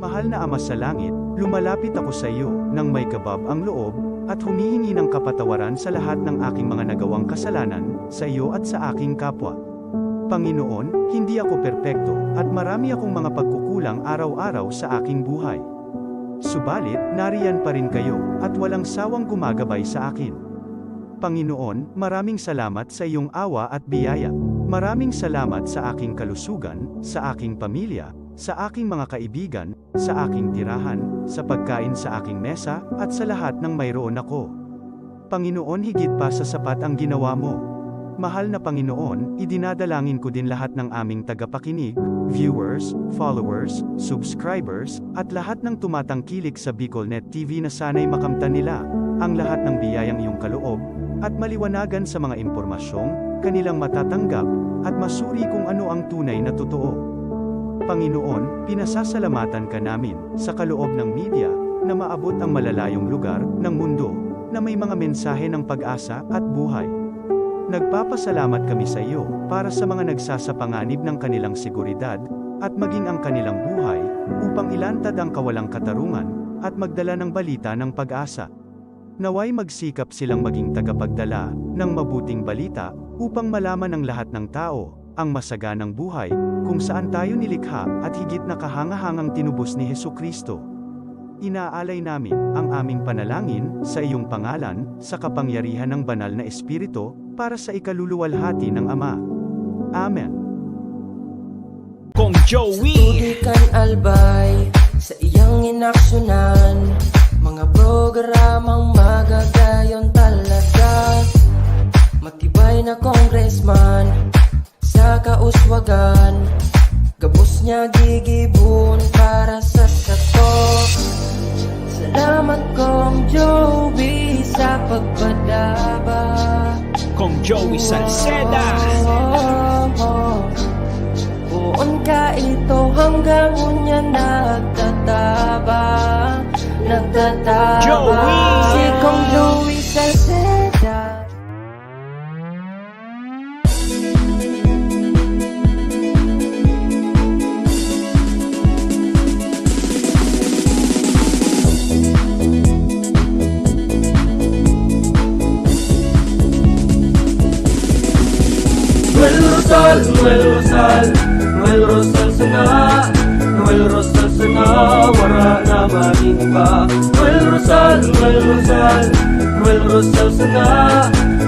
Mahal na Ama sa Langit, lumalapit ako sa iyo, nang may kabab ang loob, at humihingi ng kapatawaran sa lahat ng aking mga nagawang kasalanan, sa iyo at sa aking kapwa. Panginoon, hindi ako perpekto, at marami akong mga pagkukulang araw-araw sa aking buhay. Subalit, nariyan pa rin kayo, at walang sawang gumagabay sa akin. Panginoon, maraming salamat sa iyong awa at biyaya. Maraming salamat sa aking kalusugan, sa aking pamilya, sa aking mga kaibigan, sa aking tirahan, sa pagkain sa aking mesa, at sa lahat ng mayroon ako. Panginoon, higit pa sa sapat ang ginawa mo. Mahal na Panginoon, idinadalangin ko din lahat ng aming tagapakinig, viewers, followers, subscribers, at lahat ng tumatangkilik sa Bicolnet TV na sana'y makamtan nila ang lahat ng biyayang iyong kaloob, at maliwanagan sa mga impormasyong kanilang matatanggap, at masuri kung ano ang tunay na totoo. Panginoon, pinasasalamatan ka namin sa kaloob ng media na maabot ang malalayong lugar ng mundo na may mga mensahe ng pag-asa at buhay. Nagpapasalamat kami sa iyo para sa mga nagsasapanganib ng kanilang seguridad at maging ang kanilang buhay upang ilantad ang kawalang katarungan at magdala ng balita ng pag-asa. Naway magsikap silang maging tagapagdala ng mabuting balita upang malaman ng lahat ng tao ang masaganang buhay kung saan tayo nilikha at higit na kahangahangang tinubos ni Hesukristo. Inaalay namin ang aming panalangin sa iyong pangalan sa kapangyarihan ng banal na Espiritu para sa ikaluluwalhati ng Ama. Amen. Kong Joey Tugikan albay sa iyang inaksyonan, mga programang magagayon talaga. Matibay na congressman sa kauswagan, gabos niya gigibon para sa sato. Salamat Kong Joey sa pagpadaba. Kong Joey Salceda. Buon ka ito hanggang unya nagtataba. Joey! Si Kong Joey Salceda. Noel Rosal sana, Noel Rosal sana, wala na maging iba. Noel Rosal sana,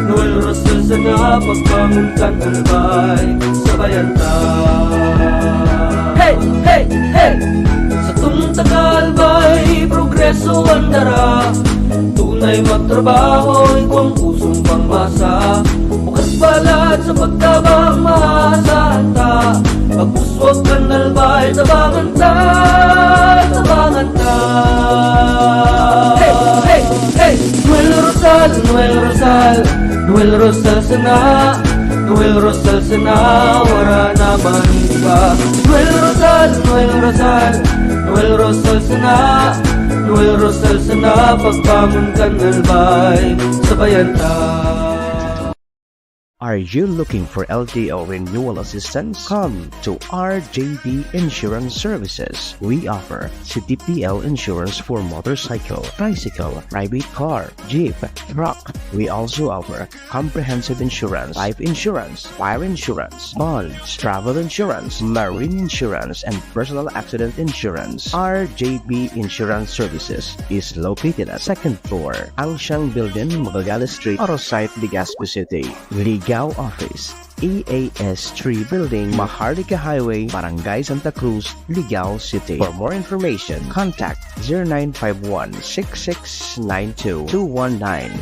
Noel Rosal sana, pagbangon kang albay, sabayan ta. Hey, hey, hey! Sa tunta kalbay, progreso ang dara, tunay magtrabaho, ikaw ang pusong pangmasa. Bukas palad sa pagtabang maasahan ta, pagpuswag kang albay, tabangan ta, tabangan ta. Hey, hey, hey! Noel Rosal, Noel Rosal, Noel Rosal sana, Noel Rosal sana, wala na maniba. Noel Rosal, Noel Rosal, Noel Rosal sana, Noel Rosal sana, pagbangon kang albay, sabayan ta. Are you looking for LTO renewal assistance? Come to RJB Insurance Services. We offer CTPL insurance for motorcycle, tricycle, private car, jeep, truck. We also offer comprehensive insurance, life insurance, fire insurance, bonds, travel insurance, marine insurance, and personal accident insurance. RJB Insurance Services is located at 2nd floor, Angshang Building, Magallanes Street, Orosite, Legazpi City. Ligao Office, EAS 3 Building, Maharlika Highway, Barangay Santa Cruz, Ligao City. For more information, contact 0951-6692-219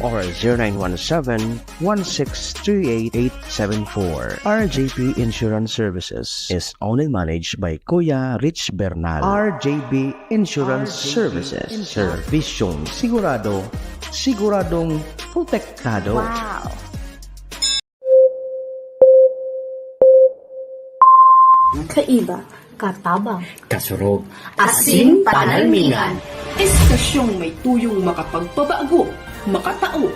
or 0917-1638874. RJP Insurance Services is owned and managed by Kuya Rich Bernal. RJB Insurance Services. Servisyong sigurado, siguradong protektado. Wow! Kaiba, katabang, kasurog, asin panalmingan. Estasyong may tuyong makapagpabago, makatao,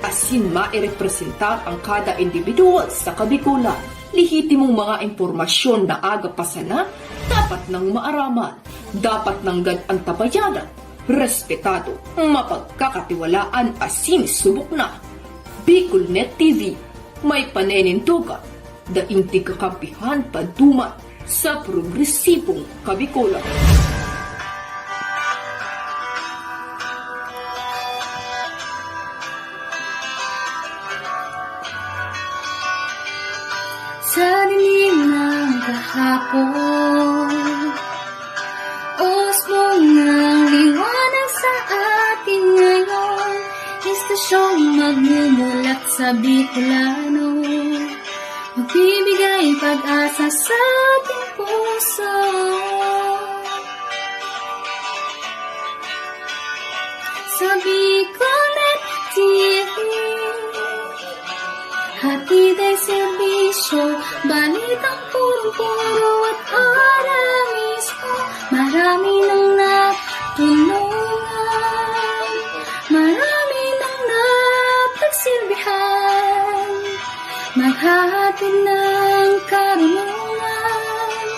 asin mairepresenta ang kada individual sa kabikulan. Lihitimong mga impormasyon na aga pa sana, dapat nang maaraman. dapat nanggad ang tabayanan, respetado, mapagkakatiwalaan at sinisubok na. Bicolnet TV, may panenintugan, daing kakampihan paduman sa progresibong Kabikolan. Sa dilim ng kahapon, usbong ng liwanag sa atin ngayon, istasyong magmumulat sa Bicolano, magbibigay pag-asa sa ating puso. Sa Bicolnet TV, hatid ay serbisyo, balitang puro-puro at oras mismo. Marami nang natulungan, marami nang napagsilbihan, maghahatid ng karunungan,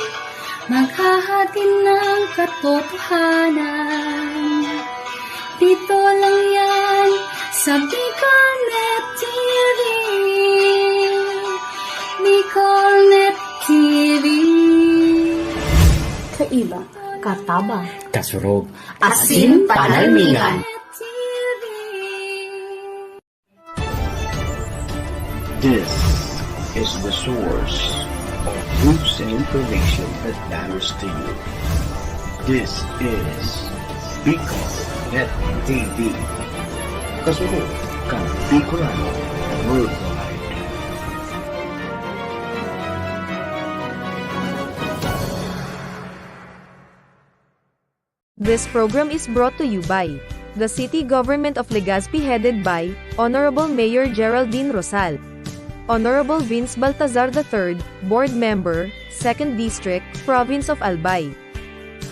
maghahatid ng katotohanan. Dito lang yan sa Bicolnet TV. Bicolnet TV. Kaiba, katabang, Kasurog. Asin Panalmingan. This is the source of news and information that matters to you. This is Bicolnet TV. Kasurog kang Bicolano worldwide. This program is brought to you by the City Government of Legazpi headed by Honorable Mayor Geraldine Rosal, Honorable Vince Baltazar III, Board Member, 2nd District, Province of Albay.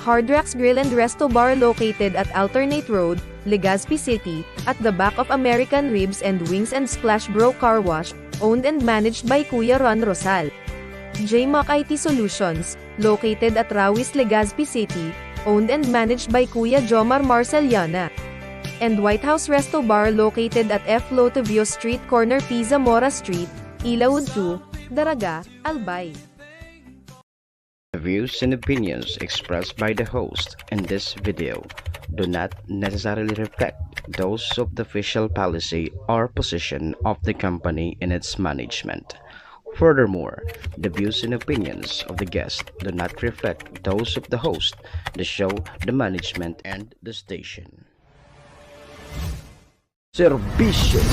Hard Rocks Grill and Resto Bar located at Alternate Road, Legazpi City, at the back of American Ribs and Wings and Splash Bro Car Wash, owned and managed by Kuya Ron Rosal. JMAC IT Solutions, located at Rawis, Legazpi City, owned and managed by Kuya Jomar Marceliana. And White House Resto Bar located at F. Lotavio Street Corner Pisa Mora Street, Ilaud 2, Daraga, Albay. The views and opinions expressed by the host in this video do not necessarily reflect those of the official policy or position of the company and its management. Furthermore, the views and opinions of the guest do not reflect those of the host, the show, the management, and the station. Serbisyo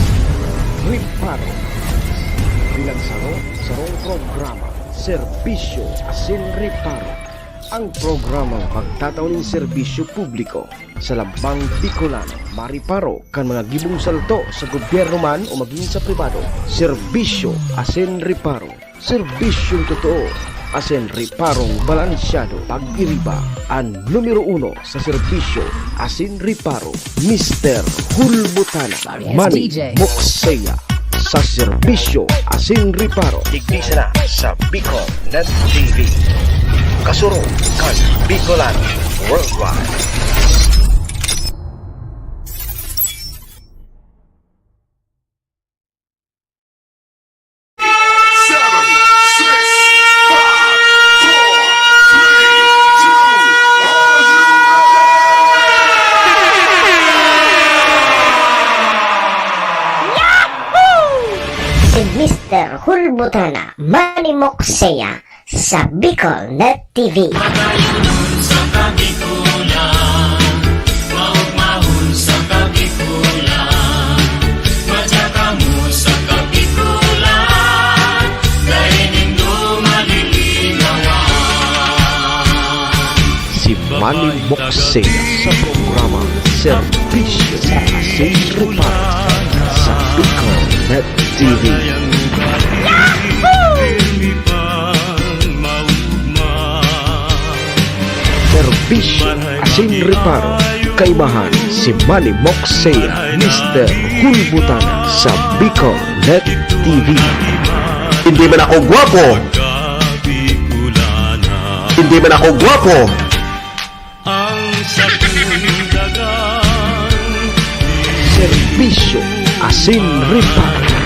Riparo Pinagsaro-sarong programa Serbisyo Asin Riparo, ang programang magtatauning serbisyo publiko sa lambang Bicolano, mariparo kan mga gibong salto sa gobyerno man o maging sa pribado. Serbisyo Asin Riparo, serbisyong totoo, asin riparong balansyado. Pag-iriba ang numero 1 sa serbisyo Asin Riparo, Mr. Hulbutana Manny Moxeya. Sa serbisyo Asin Riparo, tignisa na sa Bicolnet TV. Kasurong kang Bicolano worldwide. si Mr. Hulbutana Manny Moxeya sa Bicolnet TV. Si Manny Moxeya sa programa Serbisyo Asin Riparo sa Bicolnet TV. Serbisyo Asin Riparo, kaibahan si Manny Moxeya, Mr. Hulbutana sa Bicolnet TV. Hindi man ako gwapo. Hindi man ako gwapo. serbisyo, asin reparo.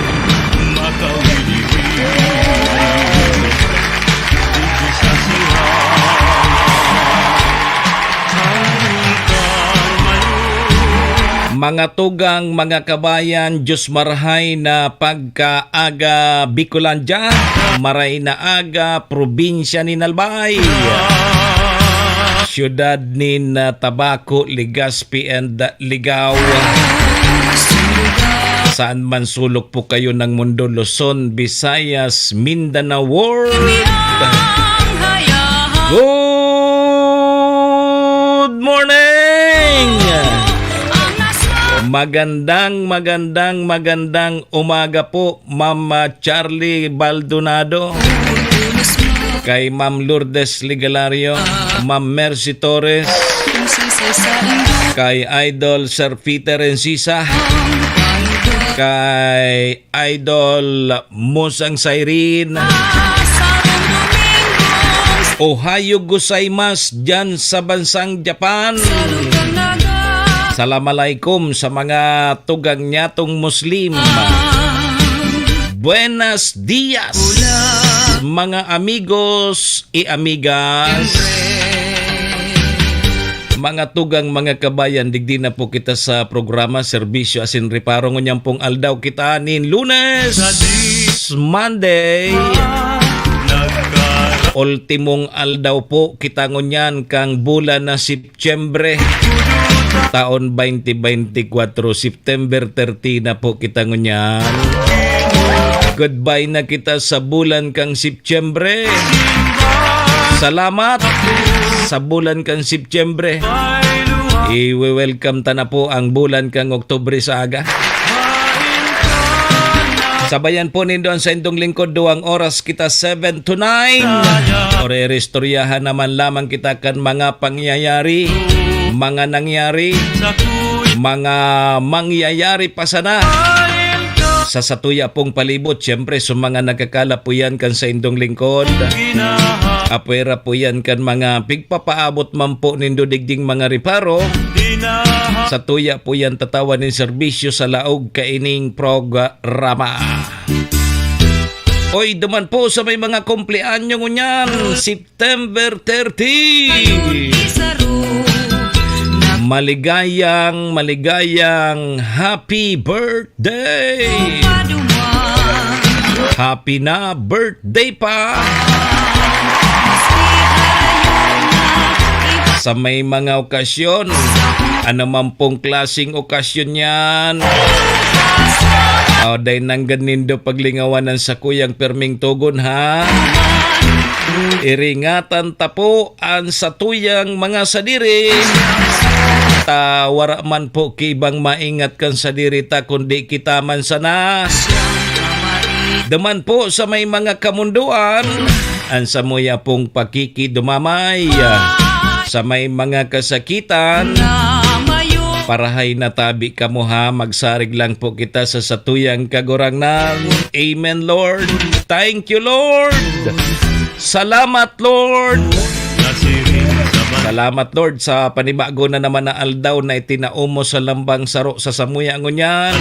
Mga tugang, mga kabayan, Diyos marhay na pagkaaga Bicolandia, maray na aga probinsya ni Nalbay, siyudad ni Tabaco, Legazpi and Ligao. Saan man sulok po kayo ng mundo, Luzon, Visayas, Mindanao World. Good morning! Magandang umaga po, Ma'am Charlie Baldonado, kay Ma'am Lourdes Ligalario, Ma'am Mercy Torres, kay Idol Sir Peter Encisa, kay Idol Musang Sairin, Ohayo gozaimasu dyan sa bansang Japan. Assalamualaikum sa mga tugang nyatong Muslim. Buenos dias, mga amigos y amigas. Mga tugang, mga kabayan, digdi na po kita sa programa Serbisyo Asin Reparo. Ngunyang pong aldaw kita nin Lunes, Monday. Ultimong aldaw po kita ngunyan kang bulan na Setyembre. Taon 2024, September 30 na po kita ngunyan. Goodbye na kita sa bulan kang Setyembre. Salamat sa bulan kang Setyembre. I-welcome ta na po ang bulan kang Oktubre sa aga. Sabayan po nindon sa indong lingkod, 2 oras kita 7 to 9. Ore-restoryahan naman lamang kita kan mga pangyayari, mga nangyari, mga mangyayari pa sana sa satuya pong palibot. Siyempre sa mga nagkakala po yan kan sa indong lingkod. Apwera po yan kan mga pigpapaabot man po nindo digding mga reparo. Sa tuya po yan tatawan ng serbisyo sa laog kaining programa. Oy, duman po sa may mga kumpleanyo ngunyan, September 30. Maligayang happy birthday. Happy na birthday pa. Sa may mga okasyon, ano man pong klaseng okasyon yan, day nang ganindo paglingawanan sa kuyang perming tugon ha. Iringatan tapo ang sa tuyang mga sadiri. Wara man po kibang maingat kan sadiri ta kundi kita man sana. Daman po sa may mga kamunduan, ang samuya pong pakikidumamay. Sa may mga kasakitan, parahay na tabi kamo ha, magsarig lang po kita sa satuyang kagurangnan. Amen, Lord. Thank you, Lord. Salamat, Lord. Salamat, Lord, sa panibago na naman na aldaw na itinaumo sa lambang saro sa samuya ngunyan.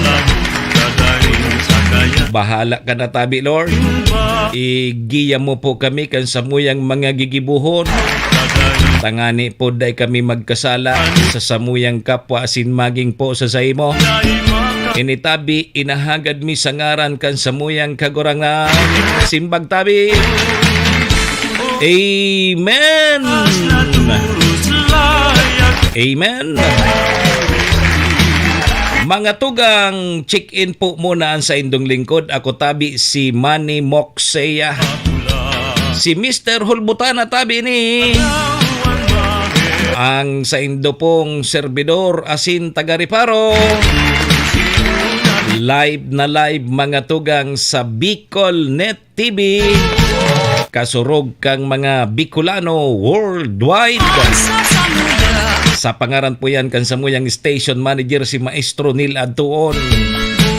Bahala ka na tabi, Lord. Igiya mo po kami kan samuyang mga gigibuhon. Tangani po day kami magkasala sa samuyang kapwa asin maging po sa saimo. Initabi inahagad mi sangaran kan samuyang kagurangan. Simbag tabi. Amen. Amen. Mga tugang, check-in po muna sa indong lingkod. Ako tabi si Manny Moxeya. Si Mr. Hulbutana tabi ni ang sa indo pong serbidor asin taga-reparo. Live na live mga tugang sa Bicol Net TV. Kasurog kang mga Bicolano worldwide. Sa pangaran po yan kan samuyang station manager si Maestro Neil Adtuon.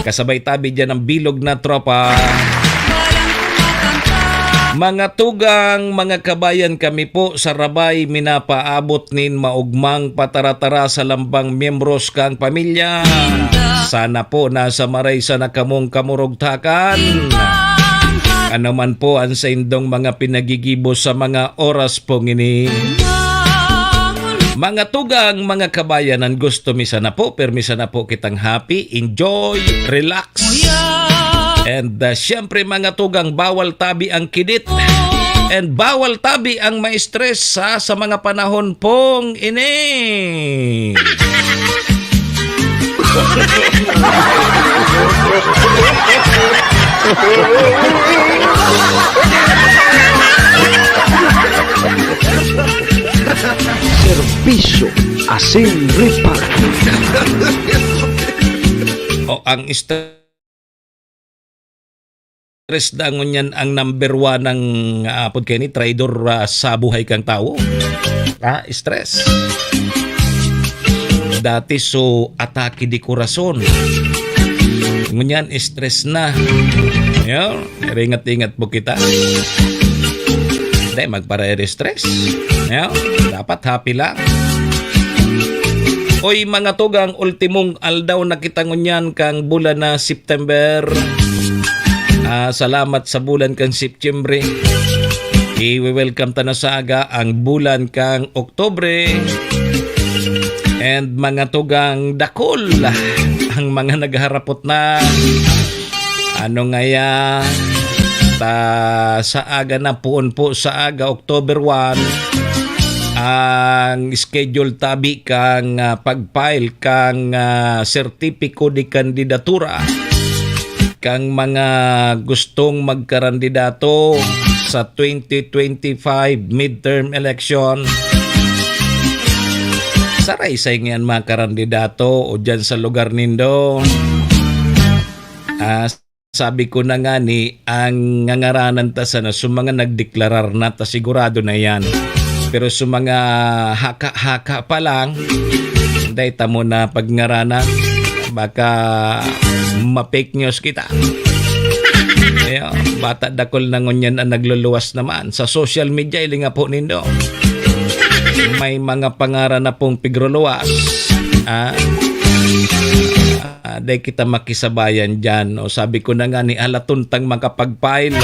Kasabay tabi dyan ang bilog na tropa. Mga tugang, mga kabayan, kami po sa Rabay minapaabot nin maugmang pataratara sa lambang miyembros kang pamilya. Sana po nasa maray sa nakamong kamurugtakan. Ano man po ang sa indong mga pinagigibo sa mga oras pong ini. Mga tugang, mga kabayan, ang gusto misa na po, permisa na po kitang happy, enjoy, relax. And syempre mga tugang, bawal tabi ang kidit. And bawal tabi ang ma-stress sa mga panahon pong ini. Serbisyo Asin Reparto. O ang stress dangon yan ang number 1 ng ni traidor sa buhay kang tao. Stress. Dati so atake di corazon. Ngunyan stress na. Ingat-ingat po kita. Hindi, magpare-stress. Dapat happy lang. Oy mga tugang, ultimong aldaw na kita ngunyan kang bulan na September. Salamat sa bulan kang September. I-welcome ta na sa aga ang bulan kang Oktobre. And mga tugang dakol ang mga nagharapot na ano ngaya sa aga na puon po sa aga October 1 ang schedule tabi kang pagfile kang sertipiko di kandidatura kang mga gustong magkandidato sa 2025 midterm election. Saray sa ingan mga kandidato o dyan sa lugar nindo. Sabi ko na nga ni, ang ngangaranan ta sana sa mga nagdeklarar na ta sigurado na yan. Pero sa mga haka-haka pa lang, dahil ta mo na pagngarana, baka ma-fake news kita. Bata dakol na ngunyan ang nagluluwas naman. Sa social media, ili nga po nindo. May mga pangaran na pong pigruluwas. Dahil kita makisabayan dyan. O sabi ko na nga ni alatuntang makapag-file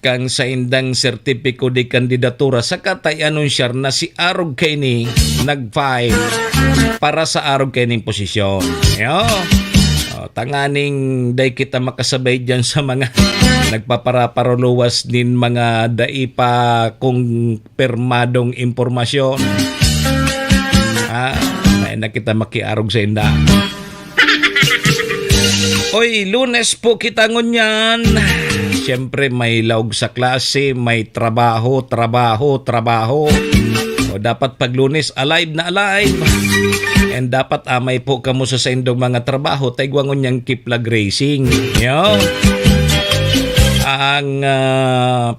kang sa indang sertipiko di kandidatura sa katay anunsyar na si Arog Kaini nag-file para sa Arog Kaining posisyon. Tanganing day kita makasabay dyan sa mga nagpaparaparuluwas din mga daipa kung permadong impormasyon. Na kita makiarog sa inda. Oy, Lunes po kita ngunyan. Siyempre may laog sa klase, may trabaho. O dapat pag Lunes alive na alive. And dapat amay po kamo sa indong mga trabaho, taigwangon niyang kiplag racing. Ang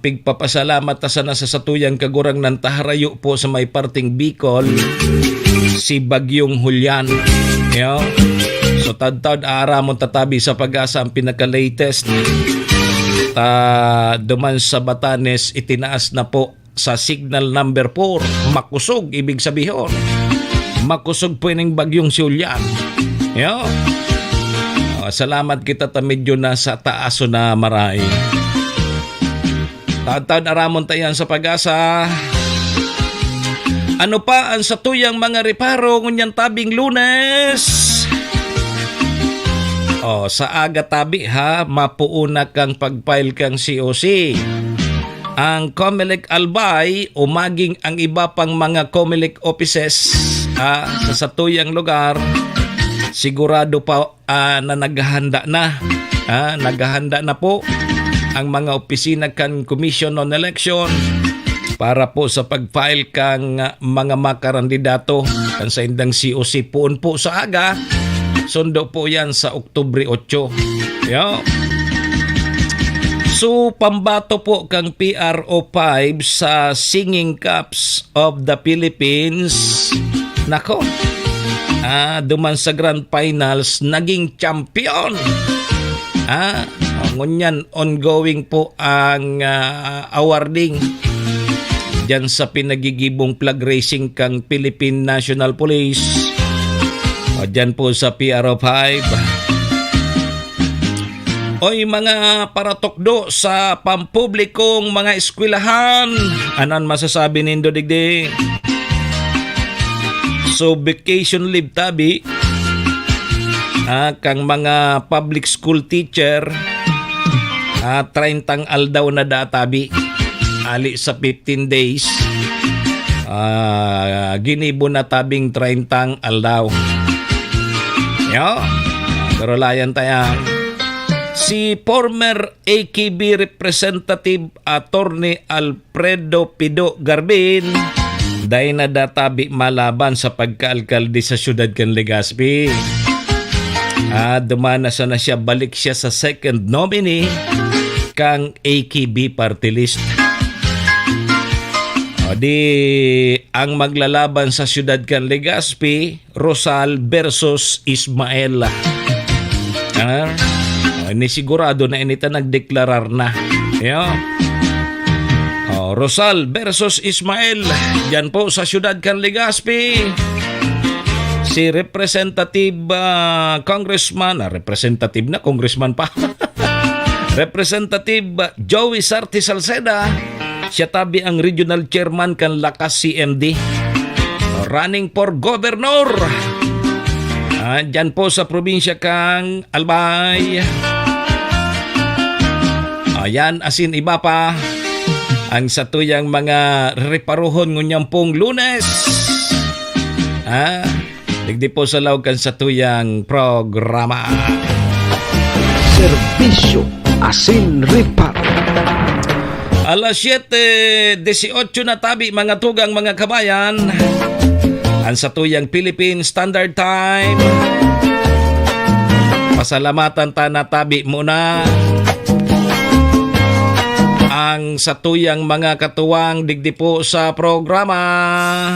pigpapasalamat ta sana sa satuyang kagurang ng taharayo po sa may parting Bicol, si Bagyong Julian. So tad-tad aramon tatabi sa Pag-asa ang pinaka-latest. Duman sa Batanes, itinaas na po sa signal number 4. Makusog, ibig sabihin. Makusog po yung bagyong si Julian. Salamat kita ta medyo na sa taaso na maray. Tad-tad aramon tayan sa Pag-asa. Ano pa ang satuyang mga reparo ngunyan tabing Lunes? Sa aga tabi mapuuna kang pag-file kang COC. Ang Comelec Albay, umaging ang iba pang mga Comelec offices sa satuyang lugar, sigurado pa na naghahanda na. Naghahanda na po ang mga opisina kan Commission on Election para po sa pag-file kang mga makarandidato kan sa indang COC puon po sa aga. Sundo po yan sa Oktubre 8. So, pambato po kang PRO5 sa Singing Cups of the Philippines. Nako, duman sa Grand Finals, naging champion. Ngunyan, ongoing po ang awarding dyan sa pinagigibong flag racing kang Philippine National Police. O dyan po sa PRO5. Oy mga paratokdo sa pampublikong mga eskwelahan. Anan masasabi nindo digdi? So vacation leave tabi. Kang mga public school teacher 30 aldaw na databi ali sa 15 days. Ginibo na tabing 30 aldaw. Yo, pero layan tayang si former AKB Representative Attorney Alfredo Pido Garbin dahil na databi malaban sa pagkaalkalde sa syudad kan Legazpi. Dumanas na siya, balik siya sa second nominee kang AKB party list. Ang maglalaban sa syudad kan Legazpi, Rosal versus Ismael. Sigurado na inita nagdeklarar na. Rosal versus Ismael. Diyan po sa syudad kan Legazpi. Si Representative Congressman, Congressman pa. Representative Joey Sarti Salceda. Siya tabi ang regional chairman kan Lakas CMD. Running for governor. Diyan po sa probinsya kang Albay. Ayan, asin iba pa ang satuyang mga reparuhon ngunyang pong Lunes. Digdi po sa lawag kan satuyang programa. Serbisyo asin repar. Alas 7:18 na tabi mga tugang mga kabayan. Ang satuyang Philippine Standard Time. Pasalamatan ta na tabi muna ang satuyang mga katuwang digdi po sa programa.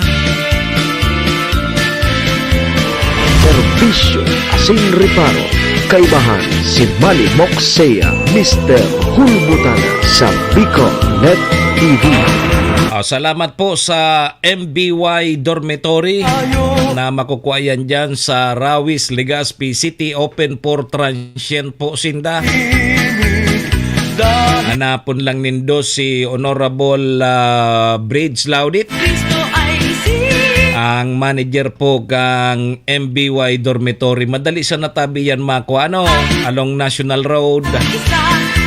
Serbisyo asin reparo. Kaibahan si Manny Moxea, Mr. Hulbutana sa Bicol Net TV. Salamat po sa MBY Dormitory na makukuhayan dyan sa Rawis, Legazpi City. Open for transient po sinda. Hanapon lang nindo si Honorable Bridge Laudit, ang manager po kang MBY Dormitory. Madali sa natabi yan along National Road.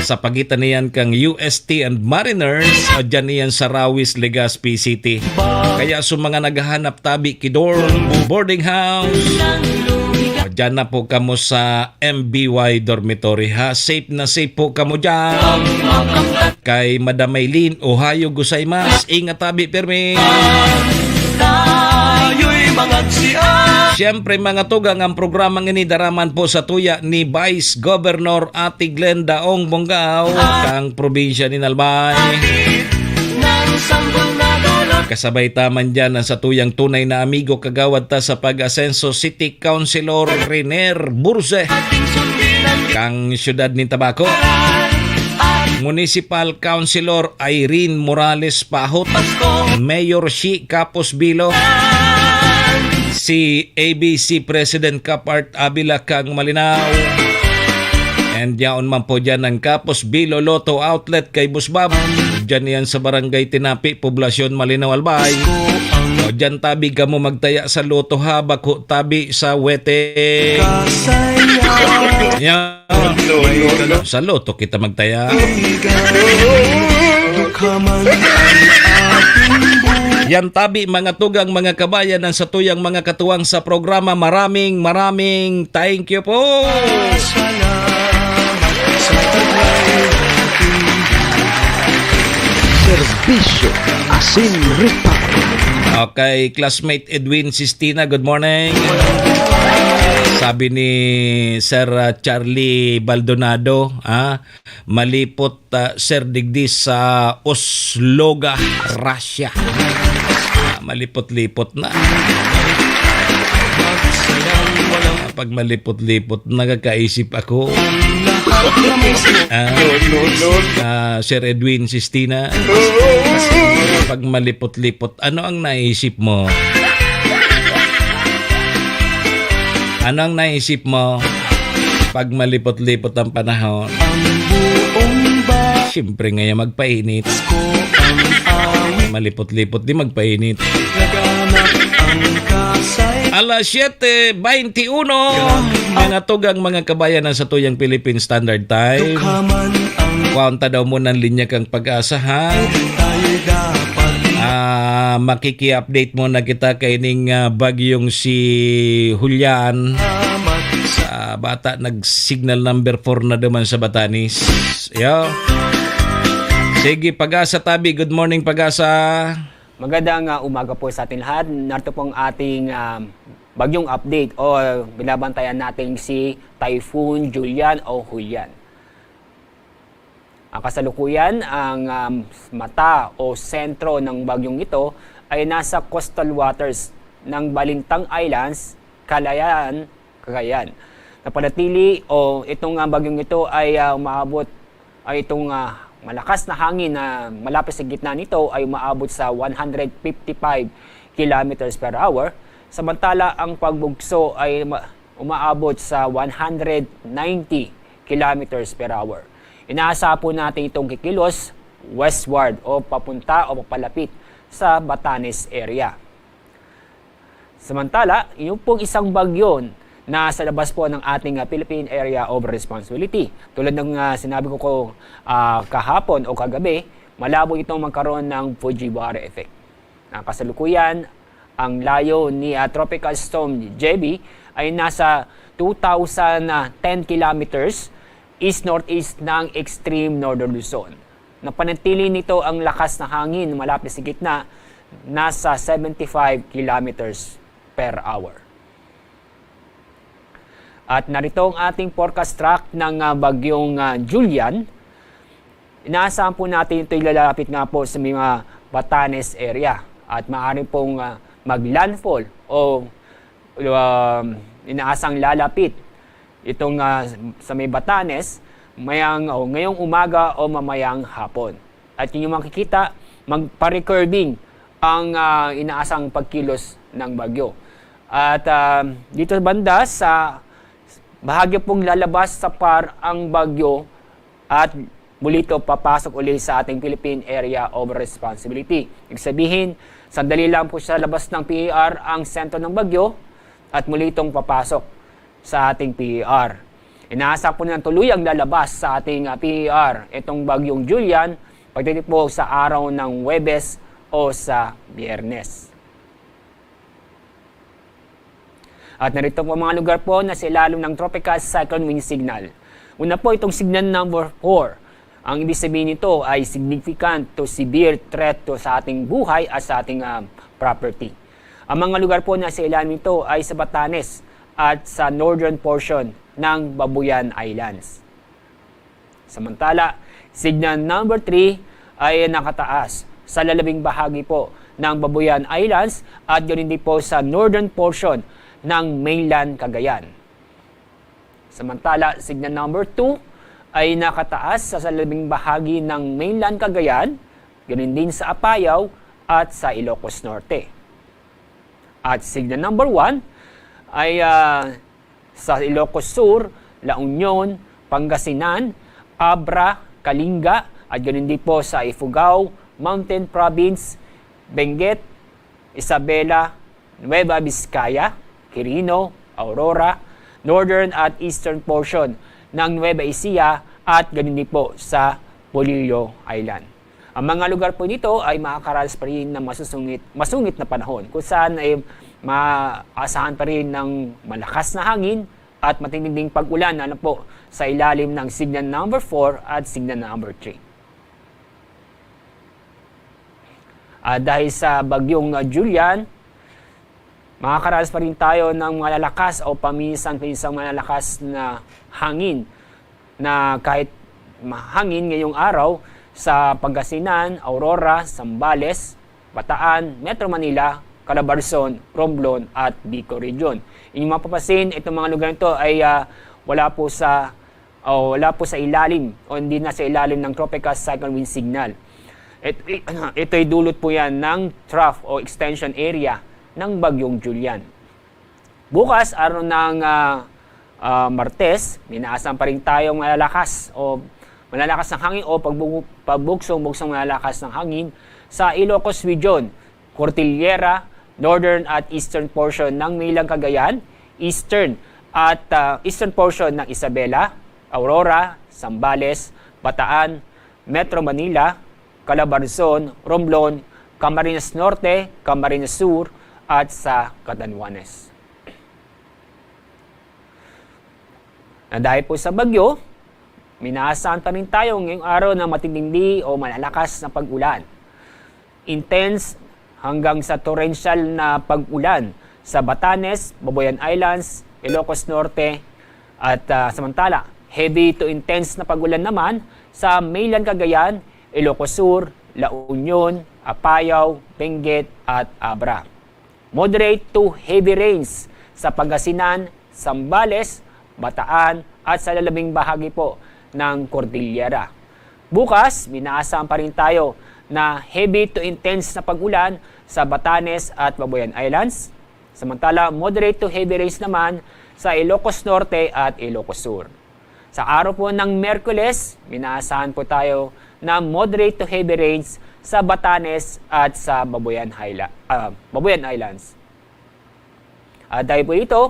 Sa pagitan niyan kang UST and Mariners, dyan niyan sa Rawis, Legazpi City. Kaya sa mga naghahanap tabi kidor, boarding house, dyan na po kamo sa MBY Dormitory ha. Safe na safe po kamo dyan. Kay Madam Maylin, Ohio gozaimasu. Ingat tabi permi. Siyempre mga tugang, ang programang ini daraman po sa tuya ni Vice Governor Ate Glenda Ong Bonggao kang probinsya ni Albay. Kasabay taman dyan ang sa tuyang tunay na amigo kagawad ta sa pag-asenso City Councilor Riner Burse kang syudad ni Tabaco. Municipal Councilor Irene Morales Pahot, Mayor Shi Capos Bilo, si ABC President Kapart Abila kang Malinaw, and yaon man po dyan ang Capos Bilo Lotto Outlet kay Busbab. Dyan yan sa Barangay Tinapi, Poblasyon Malinaw, Albay. O dyan tabi ka mo magtaya sa Lotto ha, bako tabi sa Wete. Yan. Sa Lotto kita magtaya. Yan tabi mga tugang mga kabayan ng satuyang mga katuwang sa programa. Maraming thank you po. Serbisyo asin repar. Okay, classmate Edwin Sistina, good morning. Sabi ni Sir Charlie Baldonado, malipot Sir digdi sa Osloga, Russia. Malipot-lipot na. Pag malipot-lipot, nagkakaisip ako. Sir Edwin Sistina, pag malipot-lipot, ano ang naisip mo? Ano ang naisip mo pag malipot-lipot ang panahon? Siyempre ngayon magpainit. Malipot-lipot di magpainit. Alas 7:21 mga tugang mga kabayan sa tuyang Philippine Standard Time. Kuwanta daw mo ng linya kang Pag-asa ha. Makiki-update mo na kita kaining bagyong si Julian. Sa bata nag-signal number 4 na naman sa Batanes. Yo. Sige, Pag-asa Tabi. Good morning, Pag-asa. Magandang umaga po sa ating lahat. Narito pong ating bagyong update o binabantayan natin si Typhoon Julian o Julian. Ang kasalukuyan, ang mata o sentro ng bagyong ito ay nasa coastal waters ng Balintang Islands, Cagayan. Napanatili o itong bagyong ito ay umaabot ay itong malakas na hangin na malapit sa gitna nito ay umaabot sa 155 kilometers per hour. Samantala, ang pagbugso ay umaabot sa 190 kilometers per hour. Inaasa po natin itong kikilos westward o papunta o papalapit sa Batanes area. Samantala, yung pong isang bagyo na sa labas po ng ating Philippine Area of Responsibility. Tulad ng sinabi ko kahapon o kagabi, malabo itong magkaroon ng Fujiwara effect. Kasalukuyan, ang layo ni Tropical Storm Jebi ay nasa 2,010 kilometers east-northeast ng extreme northern Luzon. Napanatili nito ang lakas na hangin malapit sa gitna, nasa 75 kilometers per hour. At narito ang ating forecast track ng bagyong Julian. Inaasahan po natin ito'y lalapit nga po sa mga Batanes area at maaari pong maglandfall o inaasang lalapit itong sa may Batanes ngayong umaga o mamayang hapon. At yun yung makikita, magpa-recurving ang inaasang pagkilos ng bagyo. At dito banda sa bahagyo pong lalabas sa PAR ang bagyo at muli ito papasok ulit sa ating Philippine Area of Responsibility. Ibig sabihin, sandali lang po sa labas ng PER ang sentro ng bagyo at muli itong papasok sa ating PER. Inaasa po ng tuluyang lalabas sa ating PER itong bagyong Julian pagdating po sa araw ng Huwebes o sa Biyernes. At narito po mga lugar po na sa ilalim ng tropical cyclone wind signal. Una po itong signal number 4. Ang ibig sabihin nito ay significant to severe threat to sa ating buhay at sa ating property. Ang mga lugar po na sa ilalim nito ay sa Batanes at sa northern portion ng Babuyan Islands. Samantala, signal number 3 ay nakataas sa lalabing bahagi po ng Babuyan Islands at yun din po sa northern portion ng mainland Cagayan. Samantala, signal number 2 ay nakataas sa labing bahagi ng mainland Cagayan, ganoon din sa Apayao at sa Ilocos Norte. At signal number 1 ay sa Ilocos Sur, La Union, Pangasinan, Abra, Kalinga, at ganoon din po sa Ifugao, Mountain Province, Benguet, Isabela, Nueva Vizcaya, Quirino, Aurora, northern at eastern portion ng Nueva Ecija at ganon din po sa Polillo Island. Ang mga lugar po nito ay makakaranas pa rin ng masungit na panahon kung saan ay maasahan pa rin ng malakas na hangin at matinding pag-ulan po sa ilalim ng signal number 4 at signal number 3. Dahil sa bagyong Julian, makakaranas pa rin tayo ng malalakas o paminsan-pinsang malalakas na hangin na kahit mahangin ngayong araw sa Pangasinan, Aurora, Zambales, Bataan, Metro Manila, Calabarzon, Romblon at Bicol Region. Inyong mapapansin, itong mga lugar nito ay wala po sa ilalim o hindi na sa ilalim ng tropical cyclone wind signal. Ito ay dulot po yan ng trough o extension area ng Bagyong Julian. Bukas, araw ng Martes, minaasahan pa rin tayong malalakas ng hangin o pagbuksong malalakas ng hangin sa Ilocos Region, Cordillera, northern at eastern portion ng Maylang Cagayan, eastern portion ng Isabela, Aurora, Zambales, Bataan, Metro Manila, Calabarzon, Romblon, Camarines Norte, Camarines Sur, at sa Catanduanes. Dahil po sa bagyo, minaasahan pa rin tayo ngayong araw na matitindi o malalakas na pag-ulan. Intense hanggang sa torrential na pag-ulan sa Batanes, Babuyan Islands, Ilocos Norte, at samantala, heavy to intense na pag-ulan naman sa Maylang Cagayan, Ilocos Sur, La Union, Apayao, Benguet, at Abra. Moderate to heavy rains sa Pangasinan, Zambales, Bataan, at sa lalabing bahagi po ng Cordillera. Bukas, minaasahan pa rin tayo na heavy to intense na pag-ulan sa Batanes at Babuyan Islands. Samantala, moderate to heavy rains naman sa Ilocos Norte at Ilocos Sur. Sa araw po ng Miyerkules, minaasahan po tayo na moderate to heavy rains sa Batanes at sa Babuyan Islands. Dahil po ito,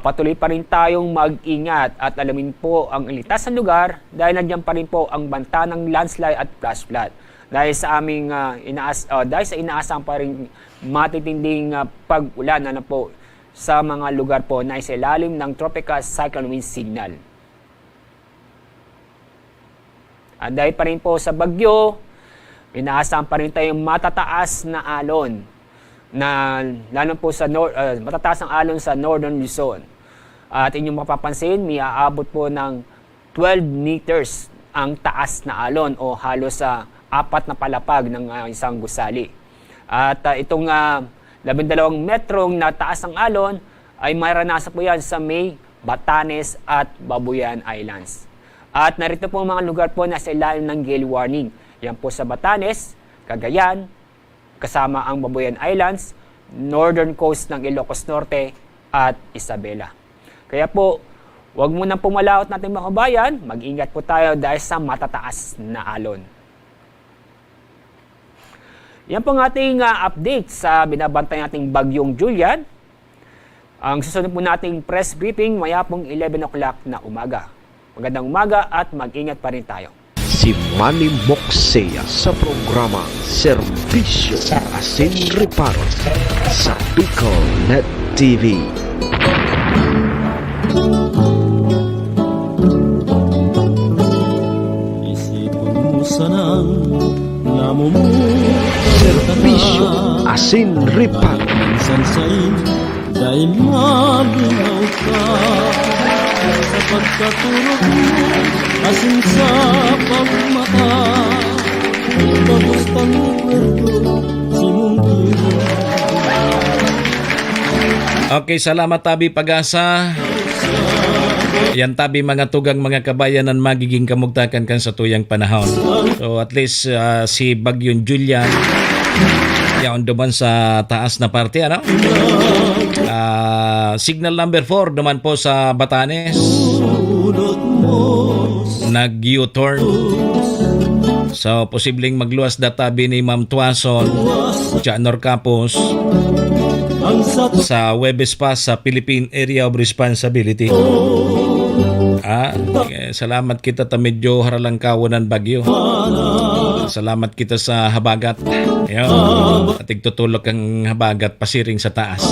patuloy pa rin tayong mag-ingat at alamin po ang ligtas na lugar dahil nandiyan pa rin po ang banta ng landslide at flash flood. Dahil sa aming inaasang pa rin matitinding pag-ulan po sa mga lugar po na sa ilalim ng tropical cyclone wind signal. At dahil pa rin po sa bagyo, inaasahan pa rin tayong matataas na alon na lalo po sa matataas ang alon sa Northern Luzon. At inyong mapapansin, may aabot po ng 12 meters ang taas na alon o halos sa 4 na palapag ng isang gusali. At itong 12 metrong na taas ng alon ay maranasan po yan sa May, Batanes at Babuyan Islands. At narito po mga lugar po na sa ilalim ng gale warning. Yan po sa Batanes, Cagayan, kasama ang Babuyan Islands, northern coast ng Ilocos Norte at Isabela. Kaya po, huwag mo nang pumalaot natin mga kabayan, mag-ingat po tayo dahil sa matataas na alon. Yan po ang ating update sa binabantay nating Bagyong Julian. Ang susunod po nating press briefing maya pong 11 o'clock na umaga. Magandang umaga at mag-ingat pa rin tayo. Si Manny Moxea sa programa Serbisyo Asin Reparo sa Bicol Net TV. Isipon mo sanang Serbisyo Asin Reparo. minsan sa'y dahil malinaw ka sa pagkaturok mo, asin sa pagmata, bagustang rekwerdo si Mungkiro. Okay, salamat Tabi Pag-asa. Yan Tabi mga tugang mga kabayanan magiging kamugtakan kan sa tuyang panahon. So at least si Bagyong Julian yan duman sa taas na parte ano? Signal number 4 duman po sa Batanes. Nag-U-turn. So posibleng magluwas databi ni Ma'am Tuason Janor Capos sa Webes pa sa Philippine Area of Responsibility. Salamat kita ta medyo haralang kawanan bagyo. Salamat kita sa habagat. Ating tutulog ang habagat pasiring sa taas.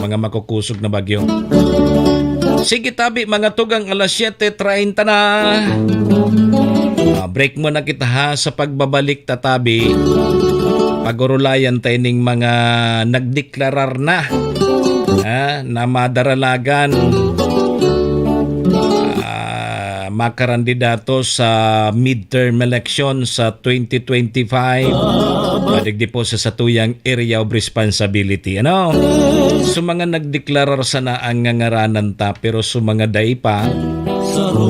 Mga makukusog na bagyo. Sige Tabi, mga tugang alas 7:30 na. Break mo na kita ha sa pagbabalik Tabi. Pagurulayan tayo ng mga nagdeklarar na na madaralagan makarandidato sa midterm election sa 2025 Padigdi po sa satuyang area of responsibility. Ano? So mga nagdeklarar sana ang ngangaranan ta, pero so mga day pa,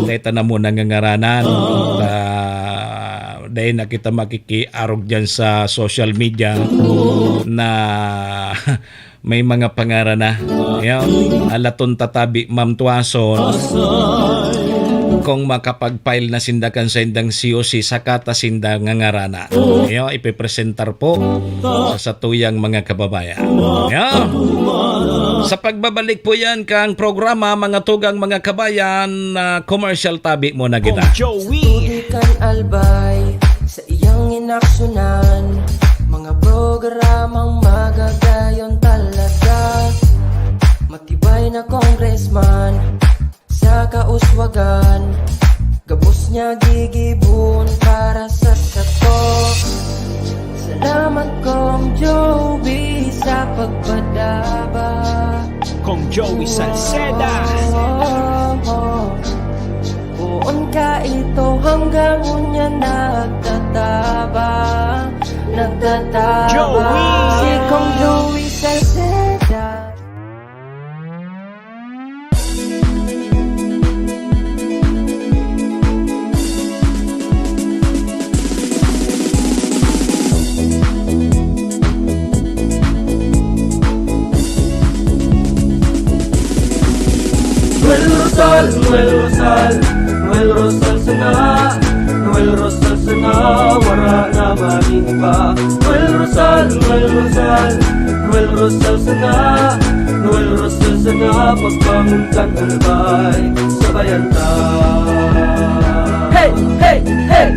dahil na muna ngangaranan. Dahil na kita makikiarog dyan sa social media na may mga pangaran na. Alaton tatabi Ma'am Tuason, kung makapag-file na sindakan sa indang COC sa kata sindang ngangarana. Ipipresentar po sa satuyang mga kababayan. Sa pagbabalik po yan kang programa, mga tugang mga kabayan, commercial tabi mo na kita. Tudikan albay sa iyang inaksyonan, mga programang magagayon talaga. Matibay na congressman sa kauswagan, gabos niya gigibon para sa sato. Salamat Kong Joey sa pagpadaba. Kong Joey Salceda. Buon ka ito hanggang unya nagtataba. Joey! Si Kong Joey Salceda. Noel Rosal sana, Noel Rosal sana, wala na maning iba. Noel Rosal sana, Noel Rosal sana, pagbangon kan albay, sabayan ta. Hey, hey, hey!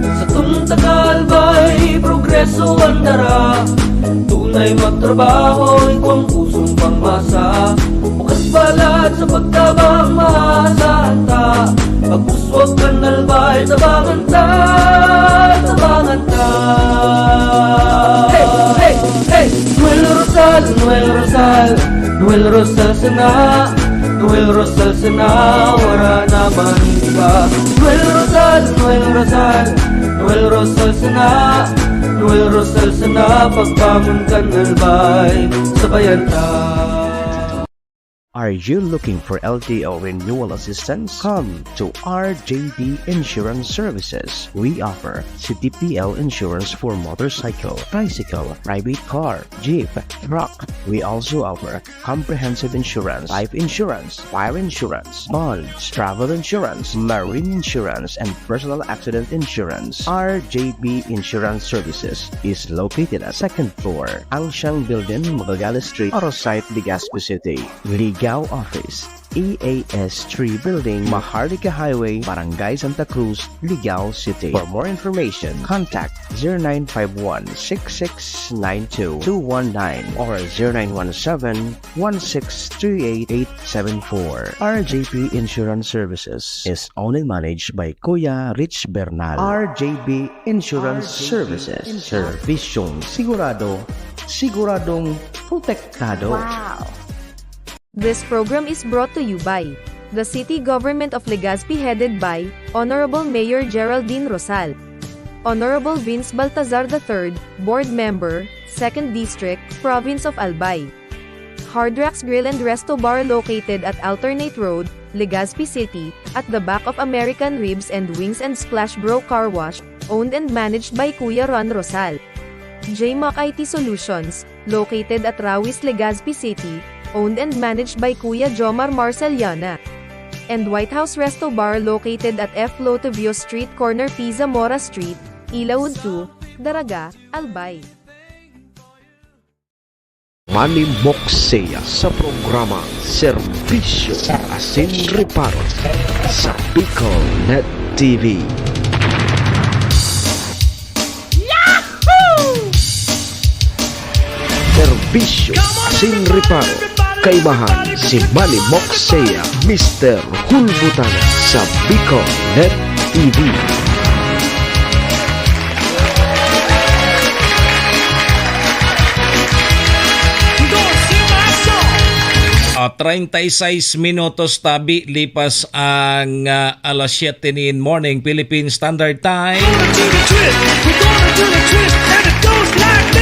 Sa tunta kalbay, progreso ang dara. Tunay magtrabaho, ikaw ang pusong pangmasa. Bukas balat sa pagtabang maasahan ta. Pagpuswag kan albay, tabangan ta, tabangan ta. Hey, hey, hey! Noel Rosal, Noel Rosal, Noel Rosal sana, Noel Rosal sana, wala na maning iba. Noel Rosal, Noel Rosal, Noel Rosal sana, Noel Rosal sana, pagbangon kan albay, sabayan ta. Are you looking for LTO renewal assistance? Come to RJB Insurance Services. We offer CTPL insurance for motorcycle, tricycle, private car, jeep, truck. We also offer comprehensive insurance, life insurance, fire insurance, bonds, travel insurance, marine insurance, and personal accident insurance. RJB Insurance Services is located at 2nd floor, Angshang Building, Magallanes Street, Orosite, Legazpi City. Ligao Office, EAS 3 Building, Maharlika Highway, Barangay Santa Cruz, Ligao City. For more information, contact 0951-6692-219 or 0917-1638874. RJB Insurance Services is owned and managed by Kuya Rich Bernal. RJB Insurance Services. Servisyong sigurado, siguradong protektado. Wow! This program is brought to you by the City Government of Legazpi headed by Honorable Mayor Geraldine Rosal, Honorable Vince Baltazar III, Board Member, 2nd District, Province of Albay. Hardrax Grill and Resto Bar located at Alternate Road, Legazpi City, at the back of American Ribs and Wings and Splash Bro Car Wash, owned and managed by Kuya Ron Rosal. JMAC IT Solutions, located at Rawis, Legazpi City, owned and managed by Kuya Jomar Marceliana. And White House Resto Bar located at F. Lotavio Street Corner Pisa Mora Street, Ilaud 2, Daraga, Albay. Manny Moxea sa programa Serbisyo Asin Reparo sa Bicol Net TV. Serbisyo Asin Reparo, kaibahan si Manny Moxea, Mr. Hulbutana sa Bicol Net TV. 36 minutos tabi lipas ang alas 7 in morning Philippine Standard Time.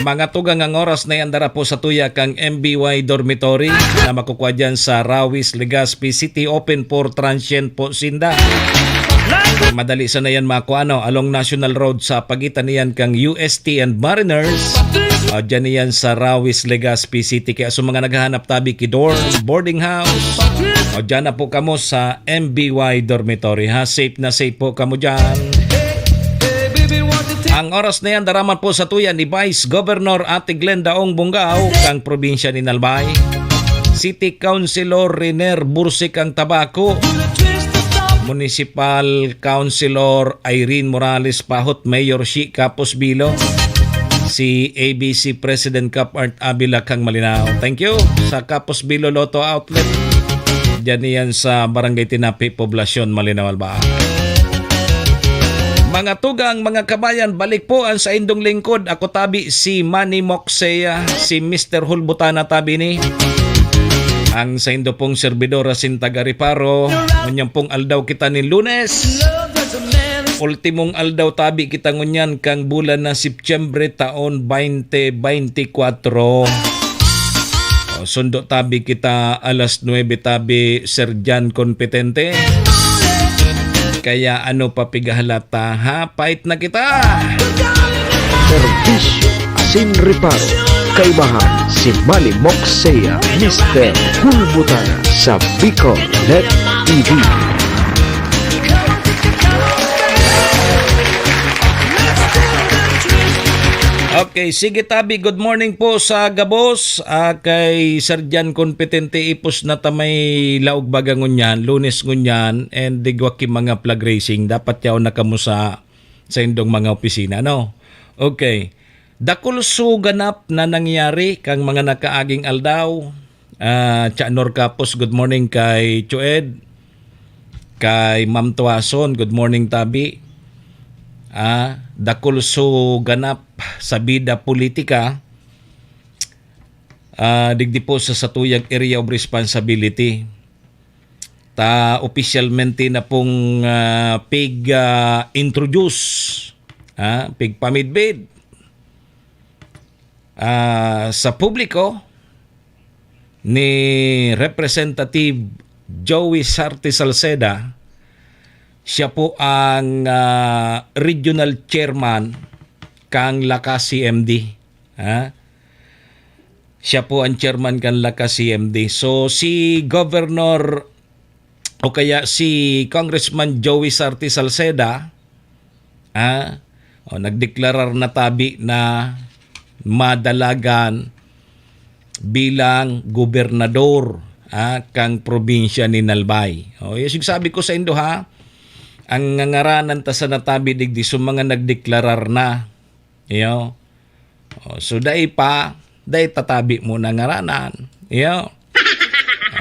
Mga tugang ang oras na yandara po sa tuya kang MBY Dormitory na makukuha dyan sa Rawis, Legazpi City. Open for transient po sinda. Madali sa na yan makuha along National Road sa pagitan niyan kang UST and Mariners. Dyan niyan sa Rawis, Legazpi City. Kaya sa mga naghahanap tabi kidorm, boarding house, dyan na po kamo sa MBY Dormitory. Ha? Safe na safe po kamo dyan. Ang oras na yan, daraman po sa tuyan ni Vice Governor Ate Glenda Ong Bungao, kang probinsya ni Nalbay. City Councilor Riner Bursik ang Tabaco. Municipal Councilor Irene Morales Pahot, Mayor Shi Capos Bilo. Si ABC President Cap Art Abila kang Malinaw. Thank you sa Capos Bilo Lotto Outlet. Diyan yan sa Barangay Tinapi, Poblasyon, Malinaw Alba. Mga tugang, mga kabayan, balik po ang sa indong lingkod. Ako tabi si Manny Moxea, si Mr. Hulbutana tabi ni. Ang sa indo pong servidora Sintagariparo. Ngunyan pong aldaw kita ni Lunes. Ultimong aldaw tabi kita ngunyan kang bulan na Septyembre taon 2024. Sundo tabi kita alas 9 tabi Serjan Kompetente. Kaya ano pa pigahalata ha? Pait na kita! Serbisyo Asin Reparo. Kaibahan si Manny Moxea, Mr. Hulbutana sa Bicol Net TV. Okay, sige tabi, good morning po sa Gabos. Kay Serjan Kompetente ipos na tamay laog baga ngunyan, Lunes ngunyan, and digwaki mga flag racing. Dapat yaw na kamo sa indong mga opisina, no? Okay. Dakul su ganap na nangyari kang mga nakaaging aldaw. Chanor Kapos, good morning kay Chued. Kay Ma'am Tuason, good morning tabi. Dakul su ganap sa bida politika, digdi po sa satuyang area of responsibility. Ta opisyalmente na pong introduce, pig pamidbid sa publiko ni Representative Joey Sarte Salceda. Siya po ang regional chairman kang Lakas CMD. Siya po ang chairman kang Lakas CMD. So si Governor o kaya si Congressman Joey Sarte Salceda nagdeklarar na tabi na madalagan bilang gobernador kang probinsya ni Nalbay. Yung sabi ko sa indo ang ngaranan ta sa natabi digdi so mga nagdeklarar na. So dai tatabi mo na ngaranan.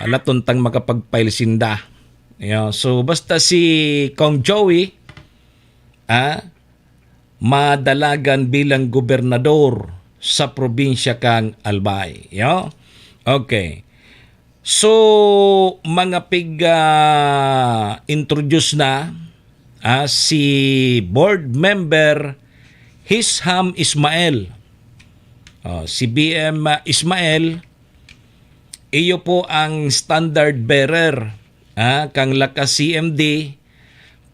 Latuntang makapag-file sinda. So basta si Kong Joey madalagan bilang gobernador sa probinsya kang Albay. Okay. So mga introduce na si board member Hisham Ismael. Si BM Ismael, iyo po ang standard bearer kang Lakas CMD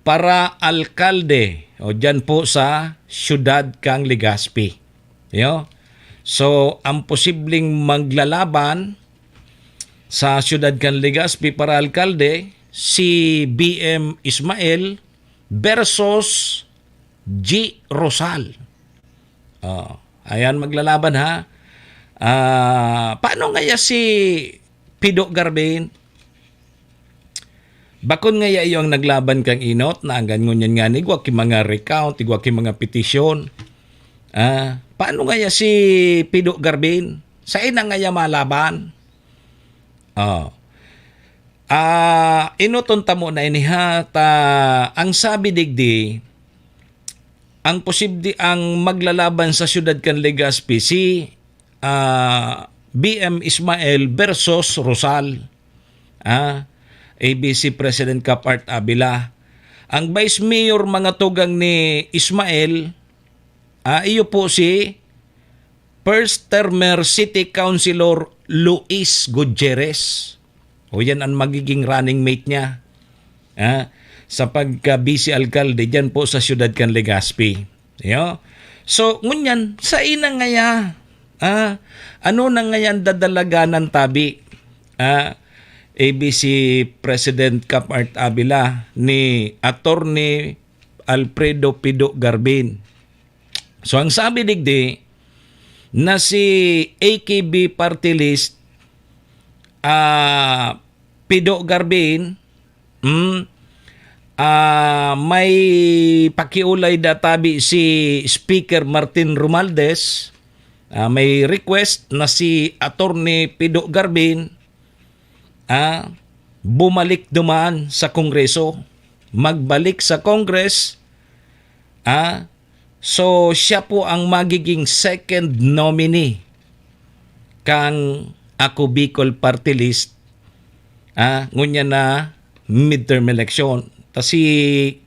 para alkalde dyan po sa syudad kang Legazpi. So ang posibleng maglalaban sa syudad kang Legazpi para alkalde si BM Ismael versus G. Rosal. Ayan maglalaban paano ngaya si Pido Garbin? Bakon ngaya iyo ang naglaban kang inot na ang ganyan nga ni igwa ki mga recount, igwa ki mga petisyon. Paano ngaya si Pido Garbin? Sa ina ngaya malaban? Inutunta mo na ang sabi digdi, ang posible ang maglalaban sa syudad kan Legazpi si BM Ismael versus Rosal. ABC President Cap Art Abila. Ang Vice Mayor mga tugang ni Ismael, iyo po si first termer City Councilor Luis Gutierrez. O yan ang magiging running mate niya. Sa pagka-vice alcalde dyan po sa siyudad kan Legazpi. So, ngunyan, sa ina ngaya, ano na ngayon dadalaganan tabi? ABC President Cap Art Avila ni Attorney Alfredo Pido Garbin. So, ang sabi digdi, na si AKB Party List, Pido Garbin, may pakiulay databi si Speaker Martin Romualdez, may request na si Attorney Pido Garbin bumalik dumaan sa Kongreso, magbalik sa Congress. So siya po ang magiging second nominee kang Ako Bicol Party List ngunya na midterm election. Si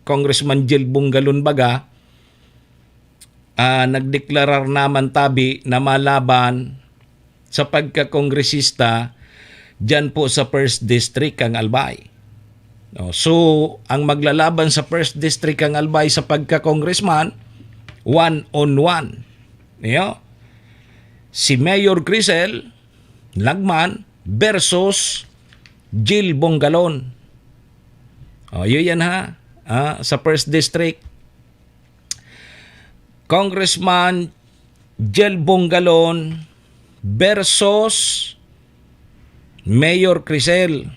Congressman Jill Bungalon baga nagdeklarar naman tabi na malaban sa pagka-kongresista dyan po sa 1st District kang Albay. So, ang maglalaban sa 1st District kang Albay sa pagka-congressman, 1-on-1. Si Mayor Crisel Lagman versus Jill Bungalon. Yun yan sa 1st District. Congressman Jill Bungalon versus Mayor Crisel.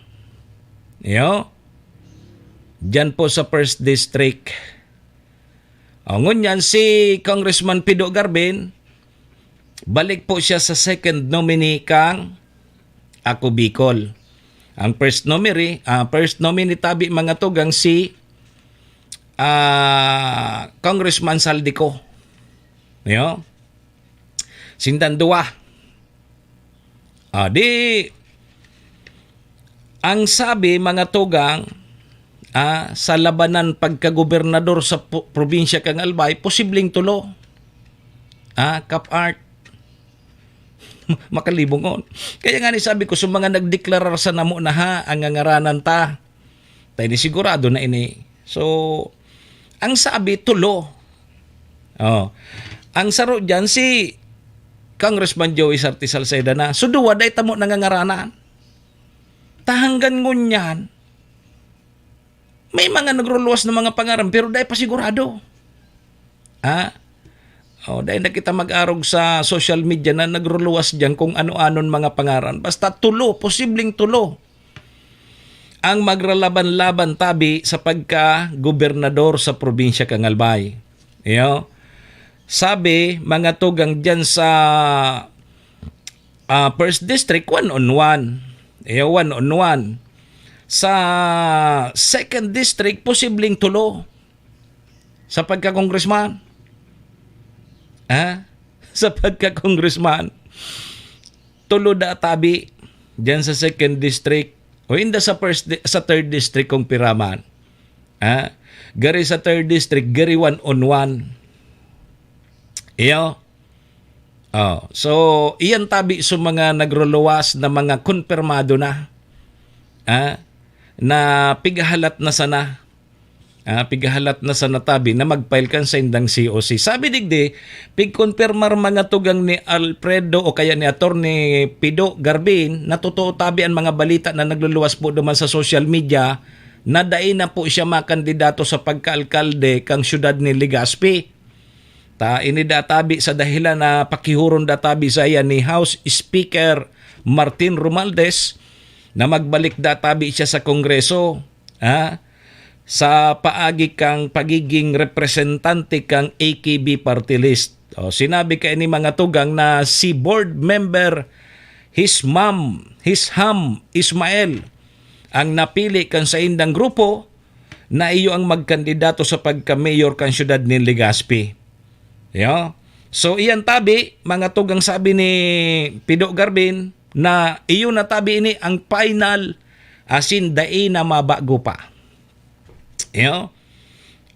Diyan po sa 1st District. Ngunyan si Congressman Pido Garbin, balik po siya sa second nominee kang Ako Bicol. Ang first nominee tabi mga tugang si Congressman Saldico. Sindan dua. Ang sabi mga tugang sa labanan pagkagobernador sa probinsya kang Albay, posibleng tulo. Cap Art. Makalibongon. Kaya nga ni sabi ko sa mga nagdeklarar sa namo na ang ngaranan ta. Tayo ni sigurado na ini. So, ang sabi tulo. Ang saro dyan si Congressman Joey Sarti Salceda na suduwa day tamo nangangaranan. Tahanggan ngunyan. May mga nagruluwas na mga pangaran pero day pa sigurado. Dahil na kita mag-arog sa social media na nagruluwas dyan kung ano-anon mga pangaran. Basta tulo, posibleng tulo ang magralaban-laban tabi sa pagka-gobernador sa probinsya kang Albay. Sabi, mga tugang dyan sa 1st District, 1-on-1. 1-on-1. Sa 2nd District, posibleng tulo sa pagka-congressman. Sa pagka-congressman, tulo da tabi dyan sa 2nd District o hindi sa 3rd District kung piraman. Gari sa 3rd District, gari 1-on-1. So, iyan tabi sa mga nagruluwas na mga konfirmado na na pigahalat na sana tabi na mag-file kan sa indang COC. Sabi digdi, pigkonfirmar mga tugang ni Alfredo o kaya ni Attorney Pido Garbin na totoo tabi ang mga balita na nagluluwas po naman sa social media na dain na po siya makandidato sa pagka-alkalde kang siyudad ni Legazpi. Ini databi sa dahilan na pakihuron databi sa iya ni House Speaker Martin Romualdez na magbalik databi siya sa Kongreso sa paagi kang pagiging representante kang AKB Party List. Sinabi kay ni mga tugang na si board member Hisham Ismael ang napili kan sa indang grupo na iyo ang magkandidato sa pagka-mayor kan siyudad ni Legazpi. So iyan tabi, mga tugang sabi ni Pido Garbin na iyo na tabi ini ang final asin dai na mabago pa.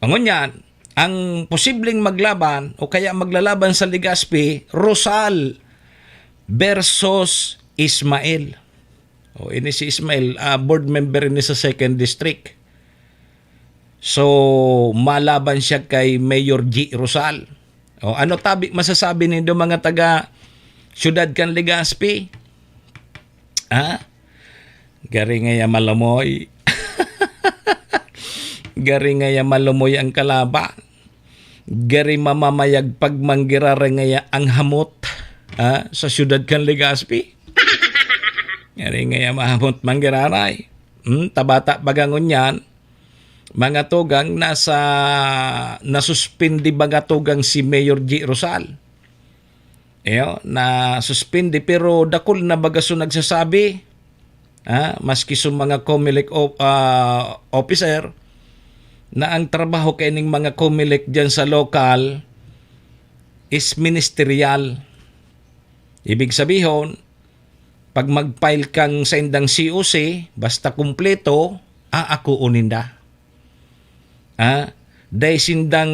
Angon yan, ang posibleng maglaban o kaya maglalaban sa Legazpi, Rosal versus Ismail. O ini si Ismail, board member ini sa 2nd District. So, malaban siya kay Mayor G. Rosal. O ano tabi masasabi nindo mga taga Syudad kan Legazpi? Gari nga ya malamoy. Gari nga ya malamoy ang kalaban. Gari mamamayag pagmanggirara nga ya ang hamot sa Syudad kan Legazpi. Gari nga ya mahamot manggiraray. Tabata bagangon yan. Mga tugang nasuspindi mga tugang si Mayor G. Rosal. Na suspindi pero dakol na bagaso nagsasabi maski sa mga COMELEC officer na ang trabaho kaining mga COMELEC dyan sa lokal is ministerial. Ibig sabihin, pag mag-file kang sa indang COC, basta kumpleto, ako uninda. Dahil sindang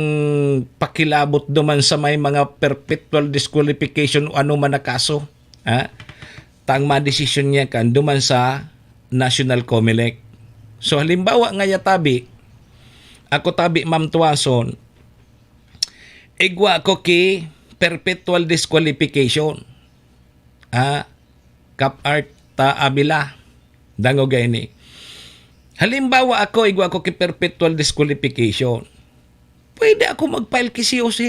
pakilabot duman sa may mga perpetual disqualification o ano man na kaso. Tang ma-decision niya kan duman sa National COMELEC. So halimbawa nga ya tabi, ako tabi Ma'am Tuason, igwa ko ki perpetual disqualification. Kap-art ta abila. Dango gayni. Halimbawa ako, igwa ko ki perpetual disqualification. Pwede ako mag-file ki COC.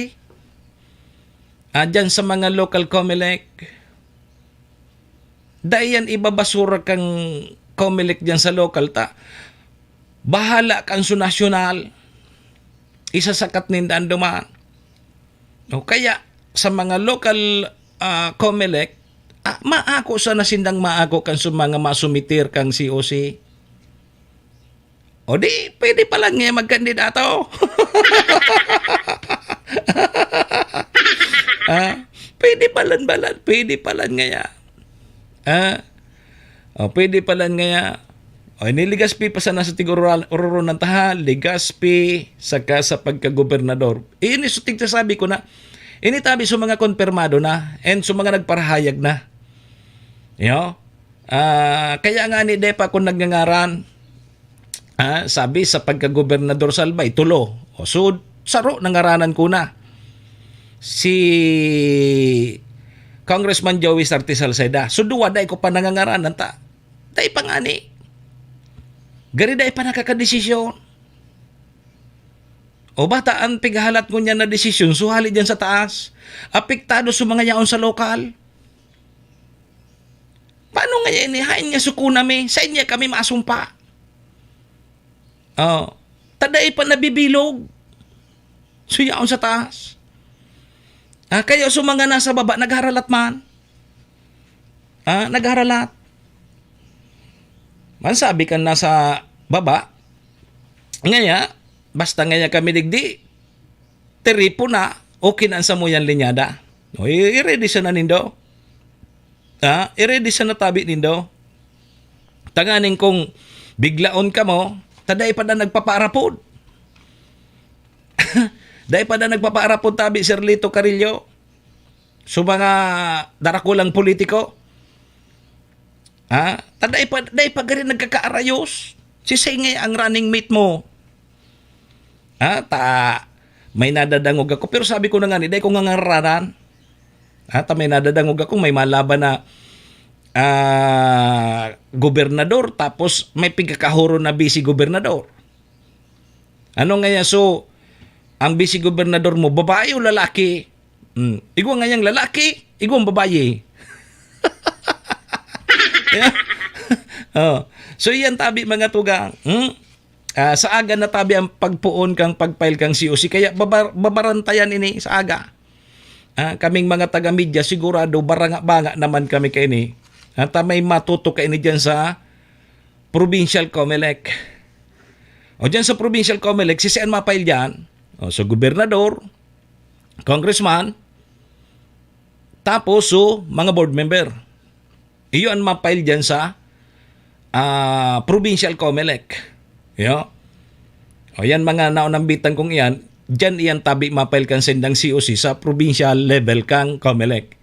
Dyan sa mga local COMELEC. Dayan ibabasura kang COMELEC dyan sa local ta. Bahala kan sa nasyonal. Isasakat nindaan duman. Kaya sa mga local COMELEC, maako sa nasindang maako kan sa mga masumitir kang COC. O di, pwede pa lang niya magkandidato. Pwede pa lang balan. Pwede pa lang ngaya. Pwede pa lang ngaya. Ini Legazpi pa sana sa tigururo ng taha. Legazpi saka sa pagkagobernador. Ini so tigsasabi ko na. Ini tabi sa mga konfirmado na and sa mga nagparahayag na. Kaya nga ni Depa kung nagngangaran, sabi sa pagkagobernador sa Albay, tulo. So, saro nangaranan ko na. Si Congressman Joey Sarte Salceda. So, duwa day ko pa nangangaranan ta. Day pa nga ni. Gari day pa nakakadesisyon. O bata ang pighalat mo niya na desisyon, suhali dyan sa taas. Apektado sa mga yaon sa lokal. Paano nga yan? Hain nga sukunami. Sa inya kami masumpa. Taday pa nabibilog. Suyaon sa taas. Kayo sa mga nasa baba, nagharalat man. Nagharalat. Man sabi ka nasa baba, ngaya, basta ngaya kami digdi, teripo na, okay na sa mo yan linyada. I-ready sa na nindo. I-ready sa natabi nindo. Tanganin kung biglaon ka mo, taday pa na nagpapaarapod. Dahil pa na nagpapaarapod tabi Sir Lito Carillo. So mga darakulang politiko. Taday pa gari nagkakaarayos. Si Singay ang running mate mo. May nadadangog ako. Pero sabi ko na nga, dahil ko nga ngararan. May nadadangog ako, may malaban na gobernador tapos may pigkakahuro na vice gobernador. Ano nga yan? So, ang vice gobernador mo, babae o lalaki? Igwa nga yung lalaki, igwa ang babae. So, yan tabi mga tugang. Sa aga na tabi ang pagpuon kang pagfile kang COC. Kaya babarantayan ini sa aga. Kaming mga taga-media, sigurado baranga-banga naman kami kayo ni. At may matuto kayo ni dyan sa Provincial COMELEC. O dyan sa Provincial COMELEC, si saan mapile dyan? So, gobernador, congressman, tapos so, mga board member. Iyon ang mapile dyan sa Provincial COMELEC. O yan mga naunambitan kong iyan, dyan iyan tabi mapail kan sendang COC sa provincial level kang COMELEC.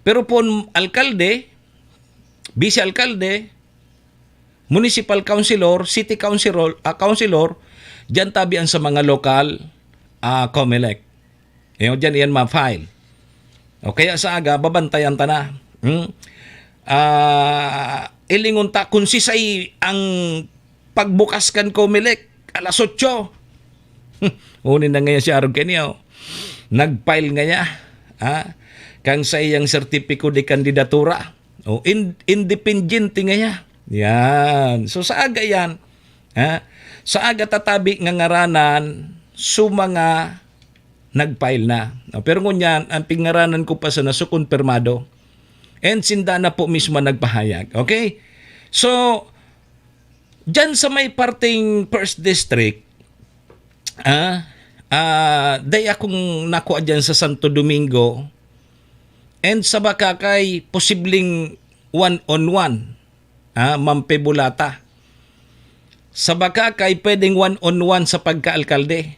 Pero po alkalde, vice alkalde, municipal councilor, city councilor, dyan tabian sa mga local COMELEC. Dyan iyan ma-file. O kaya sa aga, babantayan ta na. Ilingon ta kung sisay ang pagbukas kan COMELEC, alas 8. Unin na ngayon si Arog Kenyo. Nag-file nga niya. Kang sa iyang sertipiko de kandidatura. O independente nga niya. Yan. So sa aga yan. Sa aga tatabi nga ngaranan so mga nag-file na. Pero ngunyan, ang pingaranan ko pa sa naso konfirmado. And sinda na po mismo nagpahayag. Okay? So, dyan sa may parting first district, day akong nakuha dyan sa Santo Domingo, and sa Bakakay, posibleng 1-on-1, Mampe Bulata. Sa Bakakay, pwedeng 1-on-1 sa pagka-alkalde.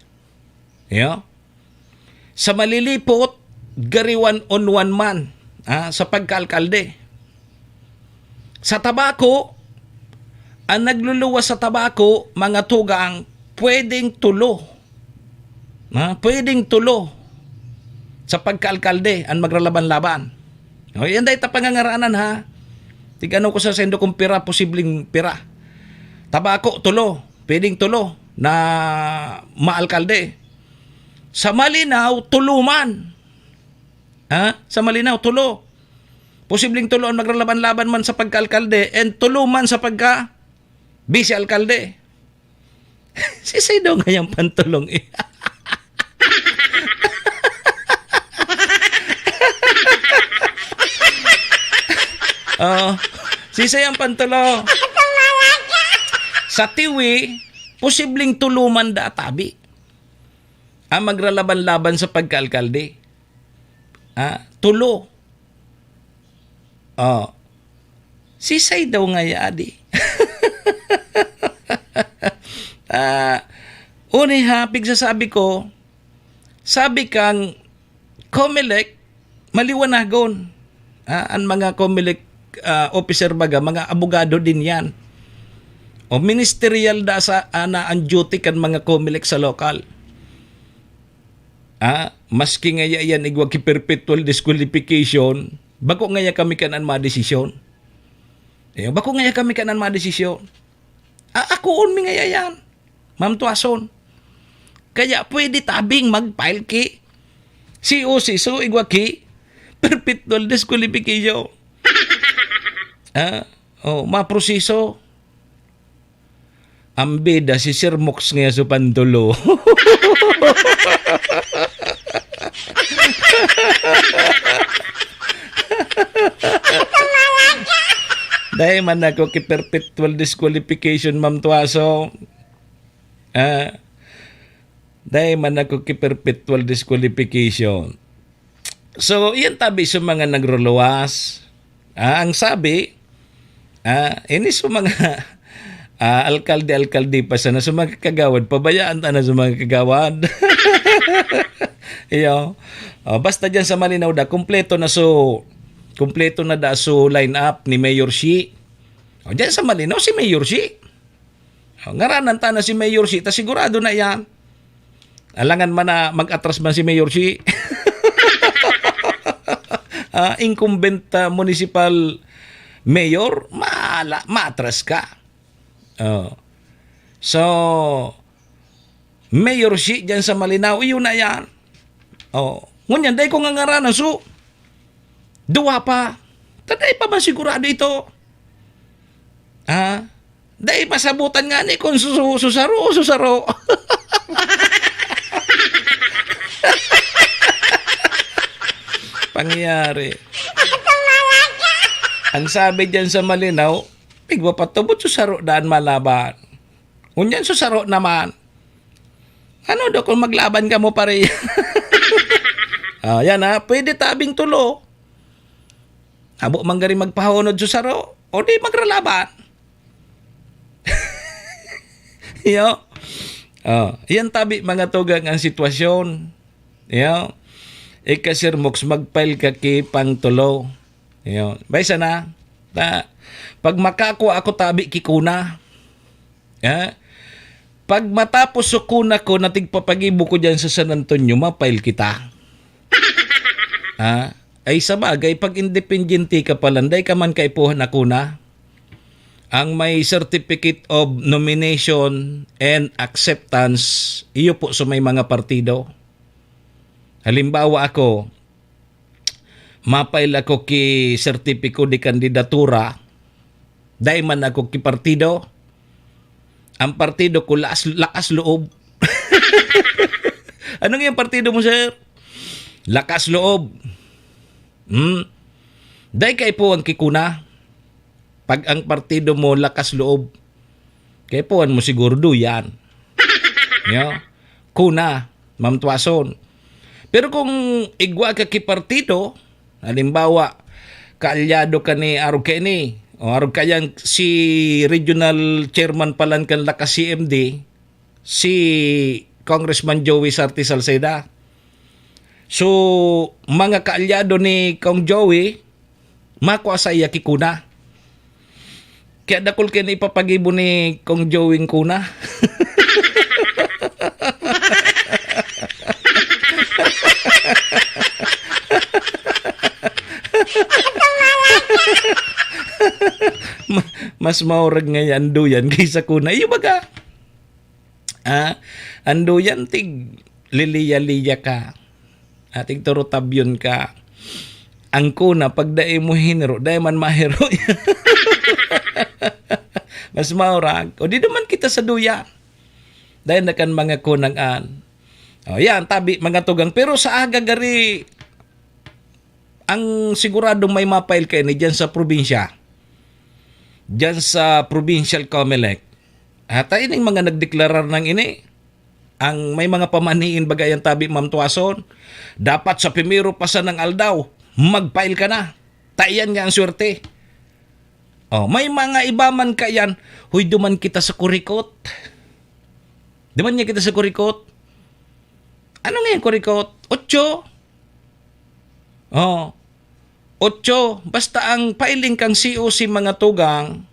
Sa Malilipot, gari 1-on-1 man sa pagka-alkalde. Sa Tabaco, ang nagluluwas sa Tabaco, mga tugang pwedeng tulo. Pwedeng tulo sa pagka-alkalde ang maglalaban-laban. Yan dahil tapangangaranan ha. Tigano ko sa sendo kung pira, posibleng pira. Tabaco, tulo. Pwedeng tulo na maalkalde. Sa Malinaw, tuluman. Sa Malinaw, tulo. Posibleng tulo ang maglalaban-laban man sa pagka-alkalde and tulo man sa pagka-vice-alkalde. Sisay daw ngayang pantulong sisay ang pantulo. Sa Tiwi, posibleng tuluman da tabi ang maglalaban-laban sa pagka-alkalde. Tulo. Sisay daw ngayadi. Uni hapig sasabi ko, sabi kang COMELEC maliwanagon. Ang mga COMELEC officer baga, mga abogado din yan. O ministerial da sa ang duty kan mga COMELEC sa lokal. Maski nga yan igwag ki perpetual disqualification, bako nga kami kanan ma-desisyon. Bako nga kami kanan ma-desisyon. Ako mi nga yan. Ma'am Tuason. Kaya pwede tabing mag-file ki COC so igwa ki perpetual disqualification. Maproseso. Ang beda si Sir Mox nga sa pantulo. Dahil man ako ki perpetual disqualification, Ma'am Tuaso. Dahil man ako ki perpetual disqualification. So, yan tabi sa mga nagruluwas. Ang sabi, ini sa mga alkalde pa sana sa mga kagawad. Pabayaan ta na sa mga kagawad. Basta dyan sa Malinaw da, kompleto na da so line up ni Mayor Shi. Dyan sa Malinaw si Mayor Shi. Ngaranan ta na si Mayor Shi, ta sigurado na yan. Alangan man na mag-atras man si Mayor Shi. Incumbent municipal mayor, matras ka. So, Mayor Shi dyan sa Malinaw, yun na yan. Ngunyan, dahil ko nga ngaranan, so, duwa pa. Taday pa ba sigurado ito? Dahil pasabutan nga ni kung susaro. Pangyari. Ang sabi dyan sa Malinaw, pigwa patubot susaro daan malaban. Ngunyan susaro naman. Ano daw kung maglaban ka mo pare? Yan pwede tabing tulo. Abo manggari magpahunod susaro o di magralaban. Yan tabi mga tugang ang sitwasyon. Sir Mox, mag-file ka ki pang tulo. Baysa na. Pag makakuha ako tabi kikuna. Pag matapos sa kuna ko, natigpapagibo ko dyan sa San Antonio, ma-file kita. Ay sa bagay, pag independente ka palanday ka man kaipuhan na kuna, ang may certificate of nomination and acceptance, iyo po sa may mga partido. Halimbawa ako, mapail ako ki sertipiko di kandidatura, dahil man ako ki partido, ang partido ko lakas loob. Anong yung partido mo, sir? Lakas loob. Dahil kay po ang kikuna. Pag ang partido mo lakas loob, kaya puan mo siguro duyan. Kuna, Ma'am Tuason. Pero kung igwa ka kipartido, halimbawa, kaalyado ka ni Arog Kenny, o Arog kayang si regional chairman palan kan lakas CMD, si Congressman Joey Sarti Salceda. So, mga kaalyado ni Kong Joey, makuha sa iya kikuna. Kaya dakol kayo na ipapagibo ni Kong Joey kuna. Mas maurag nga yan, anduyan kaysa kuna. Iyo baga? Anduyan, tig liliya-liya ka. Ating turutabyon ka. Ang kuna, pag dae mo hinero, dae man mahero. Mas maurag. O di naman kita sa duya. Dahil na kan mga kunangan. Yan, tabi mga tugang. Pero sa aga gari, ang siguradong may mapail kayo ni dyan sa probinsya. Dyan sa provincial COMELEC. At ayun yung mga nagdeklarar ng ini. Ang may mga pamaniin bagayan tabi, Ma'am Tuason. Dapat sa primero pasan ng aldaw, mag-file ka na. Tayan nga ang swerte. May mga iba man kayan, huy, duman kita sa kurikot. Duman niya kita sa kurikot. Ano nga yung kurikot? 8. 8. Basta ang filing kang COC mga tugang,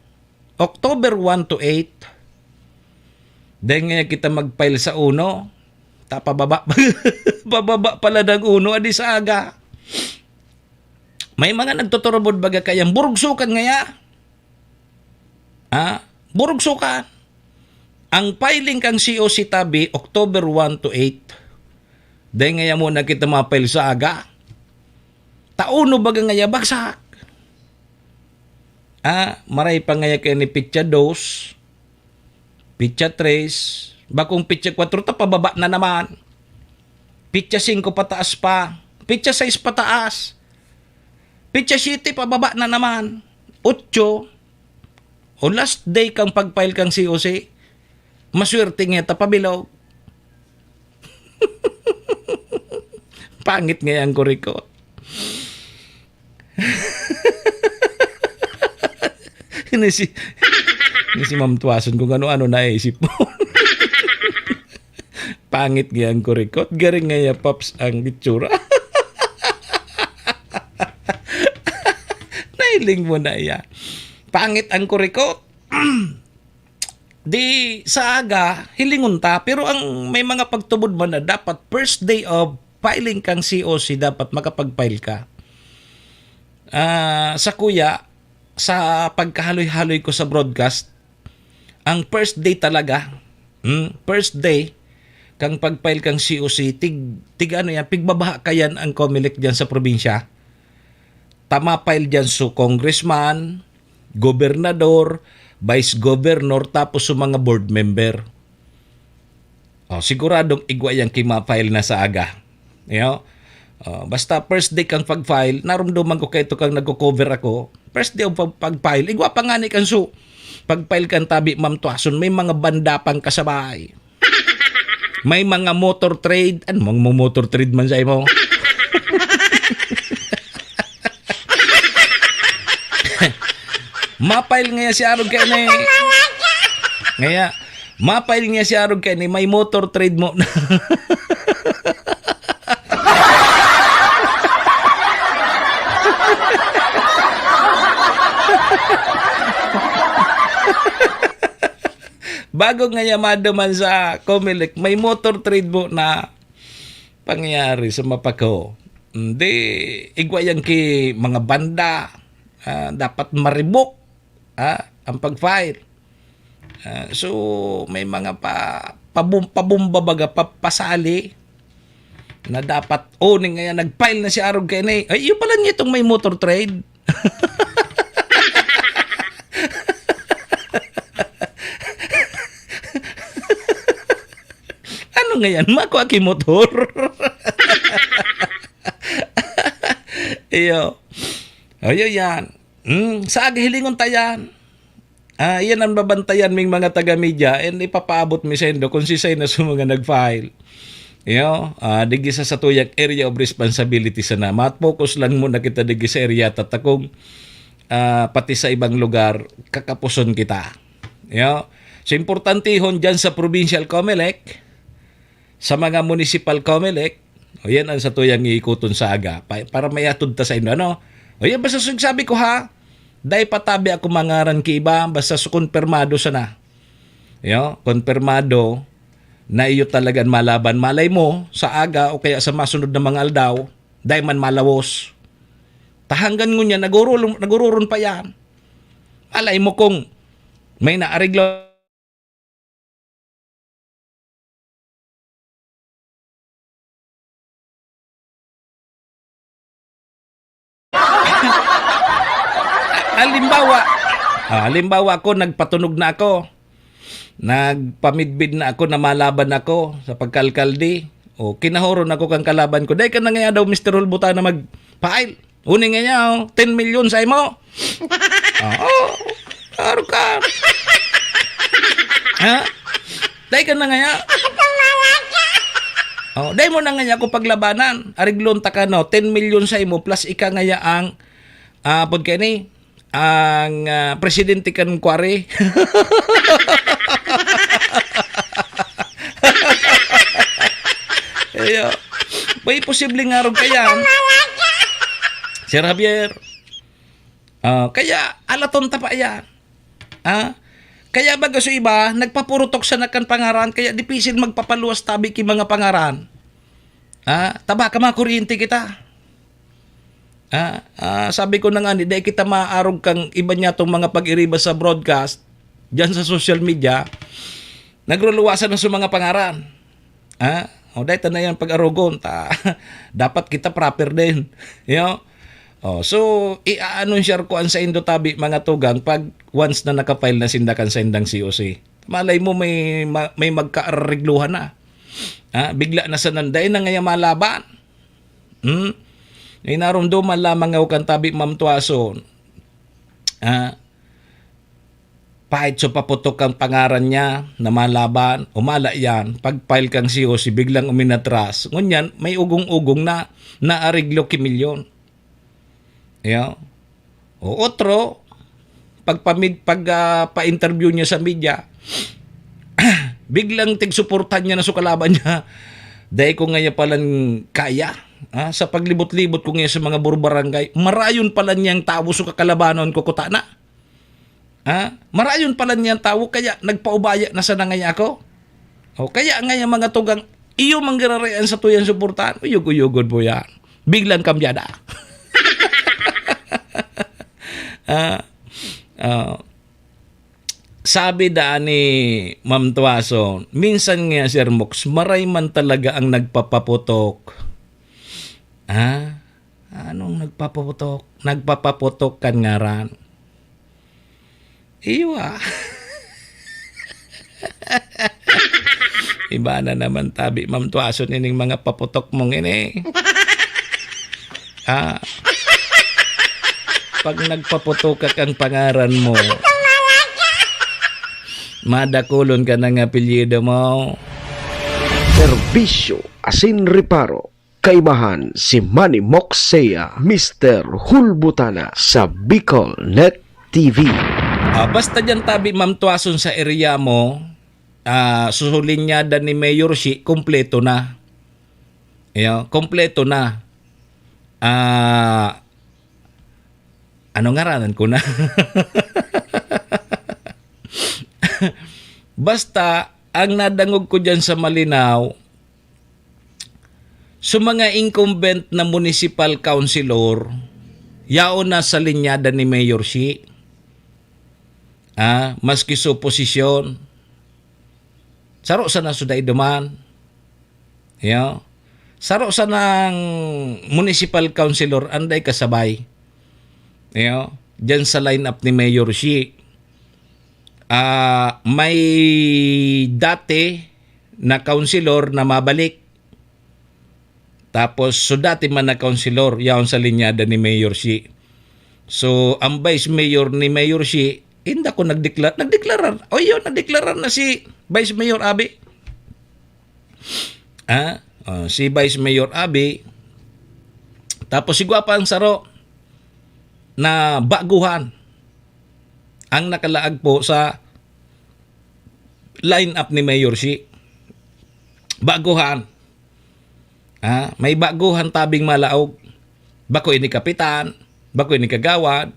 October 1 to 8. Dahil nga kita mag-file sa 1. Pababa. Pababa pala ng 1, adi sa aga. May mga nagtuturubod baga kayang burugsukan ngaya. Burugsukan. Ang filing kang COC tabi, October 1 to 8. Dahil ngaya muna kita mapile sa aga. Tauno baga ngaya bagsak. Maray pa ngaya kayo ni Pitcha 2, Pitcha 3, bakong Pitcha 4, pababa na naman. Pitcha 5 pataas pa. Pitcha 6 pataas. Pitcha 7 pababa na naman. 8. O last day kang pag-file kang COC, maswerte nga tapabilog. Pangit nga yung kurikot. Ini si Ma'am Tuason kung ano-ano naisip mo. Pangit nga yung kurikot. Garing nga yung Pops ang itsura. Nailing mo na yan. Pangit ang kurikot. Di sa aga, hilingon ta. Pero ang may mga pagtubod man na dapat first day of filing kang COC, dapat makapag-file ka. Sa kuya, sa pagkahaloy-haloy ko sa broadcast, ang first day talaga, first day, kang pag-file kang COC, pigbabaha kayan ang COMELEC dyan sa probinsya. Tama-file dyan sa congressman, gobernador, vice governor, tapos sa mga board member. Siguradong igwa yung kima-file na sa aga. Basta first day kang pag-file, narumduman ko kayo kang nag-cover ako, first day of pag-file, igwa pa nga ni kanso. Pag-file kang tabi, Ma'am Tuason, may mga banda pang kasabay. May mga motor trade. Ano mga motor trade man sa mo? Mapail ngaya si Arog kay na ngaya Mapail niya si Arog kay ni may motor trade mo na. Bago nga yamado man sa Comelec, may motor trade mo na pangyayari sa Mapako. Hindi, igwayan ki mga banda, dapat maribok ang pag-file. So, may mga pabumba baga, papasali na dapat owning ngayon, nag-file na si Arog kay na ay, yun pala niya itong may motor trade. Ano nga yan? Makuha ki motor. Iyo. Ayo yan. Sa agihilingon tayan. Yan ang babantayan ming mga taga-media and ipapaabot mi sendo kung si say na mga nag-file. Iyo, digi sa tuyak area of responsibility sana. Mat-focus lang muna kita digi sa area tatakong pati sa ibang lugar kakapuson kita. Iyo. So importante hon dyan sa provincial Comelec, sa mga municipal Comelec, o yan ang sa tuyang iikuton sa aga para mayatod ta sa inyo. Ano? O yan, basta sabi ko ha, dahil patabi ako mangaran ki iba, basta konfirmado sana. Yo, konfirmado na iyo talagang malaban. Malay mo sa aga o kaya sa masunod na mga aldaw, dahil man malawos. Tahanggan mo niya, nagururon pa yan. Malay mo kung may naariglo halimbawa ako, nagpatunog na ako. Nagpamidbid na ako na malaban ako sa pagkalkaldi. O kinahoron ako kang kalaban ko. Dahil ka na nga daw Mr. Hulbuta na mag-file. Uning nga niya, 10 million sa imo. Aro ka. Ha? Dahil ka na nga niya. Dahil mo na nga niya ako paglabanan. Ariglon ta ka no, 10 million sa imo plus ika nga niya ang ang presidente kan kware. Ayo. May posible nga ron kaya. Sir Javier. Kaya alaton ta pa yan. Kaya baga so iba, nagpapurutok sa nakan pangaran, kaya dipisil magpapaluwas tabi ki mga pangaran. Taba ka mga kuryente kita. Sabi ko na nga, dahil kita maarog kang iba niya itong mga pag-iriba sa broadcast, dyan sa social media, nagruluwasan na sa mga pangaran. Dahil na yan pag-arogon, dapat kita proper din. You know? So, i-anunsyer ko ang sa Indotabi mga tugang pag once na nakapile na sindakan sa indang COC. Malay mo may magkaarigluhan na. Bigla na sa nanday na ngayon malaban. Ay narumduman lamang ako kan tabi Ma'am Tuason. Pahit so paputok ang pangaran niya na malaban, umala yan, pag-file kang COC, biglang uminatras. Ngunyan, may ugong-ugong na naariglo kimilyon. O otro, pa-interview niya sa media, biglang tigsuportan niya na sa kalaban niya. Dahil ko ngayon palang kaya, sa paglibot-libot ko ngayon sa mga burbarangay, marayon pala niyang tao sa kakalabanon ko kuta na. Marayon pala niyang tao, kaya nagpaubaya na sa nangay ako. Kaya ngayon mga tugang, iyo manggirarayan sa tuyang suportahan, uyog-uyogod po yan. Biglang kambyada. Sabi daan ni Ma'am Tuason, minsan nga Sir Mox, maray man talaga ang nagpapaputok. Anong nagpapaputok? Nagpapaputok kan ngaran. Iwa. Iba na naman tabi Ma'am Tuason ining mga paputok mong ini. Pag nagpaputok ka ang pangaran mo, madakulon ka ng apelyido mo. Serbisyo asin reparo. Kaibahan si Manny Moxea, Mr. Hulbutana sa Bicol Net TV. Basta dyan tabi Ma'am Tuason sa area mo, susulinyada ni Mayor Shi, kompleto na. Kompleto na. Ano ngaranan ko na? Basta, ang nadangog ko dyan sa Malinaw, sa mga incumbent na municipal councilor, yaon na sa linyada ni Mayor Shi. Maski sa oposisyon, saro sa nasuday duman. Saro sa ng municipal councilor, anday kasabay. Diyan sa lineup ni Mayor Shi. May dati na councilor na mabalik. Tapos, so dati man na councilor, yaon sa linyada ni Mayor Shi. So, ang vice mayor ni Mayor Shi, hindi ko nagdeklarar. Nagdeklarar na si Vice Mayor Abi. Si Vice Mayor Abi. Tapos, si Guapa ang saro na baguhan ang nakalaag po sa line-up ni Mayor Shi. Baguhan. May baguhan tabing malaog. Bako ini kapitan, bako ini kagawad.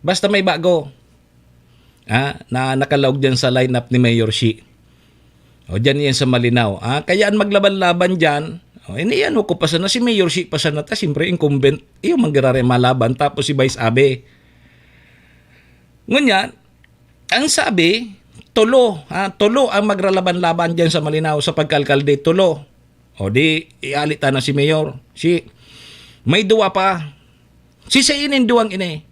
Basta may bago. Na nakalaog dyan sa line-up ni Mayor Shi. Dyan yan sa Malinaw. Kayaan maglaban-laban dyan. Iniyan mo ko pa sana si Mayor Shi pa sana. Siyempre incumbent. Iyo manggirare malaban. Tapos si Vice Abe. Ngunyan, ang sabi, tulo ang magralaban-laban dyan sa Malinaw sa pagkalkalde. Tulo. Di ialita na si Mayor. May duwa pa. Sisainin duwang ini.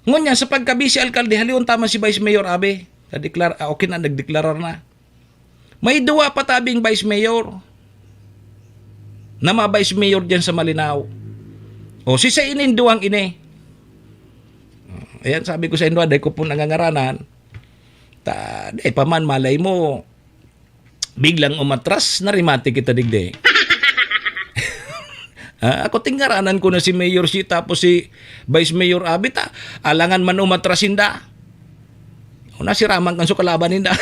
Ngunyan, sa pagkabisi alkalde, halion tama si Vice Mayor Abe. Okay na, nagdeklarar na. May duwa pa tabing Vice Mayor. Na ma-Vice Mayor dyan sa Malinaw. Sisainin duwang ini. Ayan, sabi ko sa inyo, aday ko po nangangaranan. Paman, malay mo, biglang umatras, narimati kita digde. Ako tingaranan ko na si Mayor Shi, tapos si Vice Mayor Abi, alangan man umatrasin da. Nasiraman kan so kalaban ninda.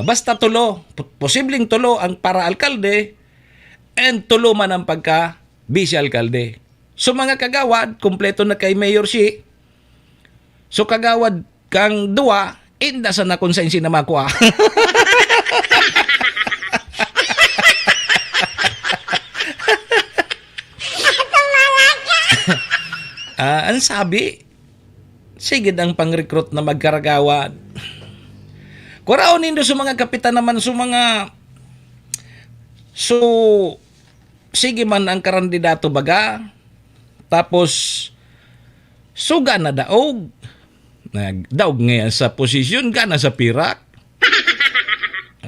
Basta tulo, posibleng tulo ang para alkalde and tulo man ang pagka vice alkalde. So mga kagawad, kompleto na kay Mayor Shi. So kagawad kang duwa, inda sa nakonsensi na makuha. Ang sabi, sige ang pang-recruit na magkaragawad. Kuraon nindo sa mga kapitan naman sa mga sige man ang kandidato baga, tapos suga na daog. Nagdaog ngayon sa posisyon, gana sa pirak.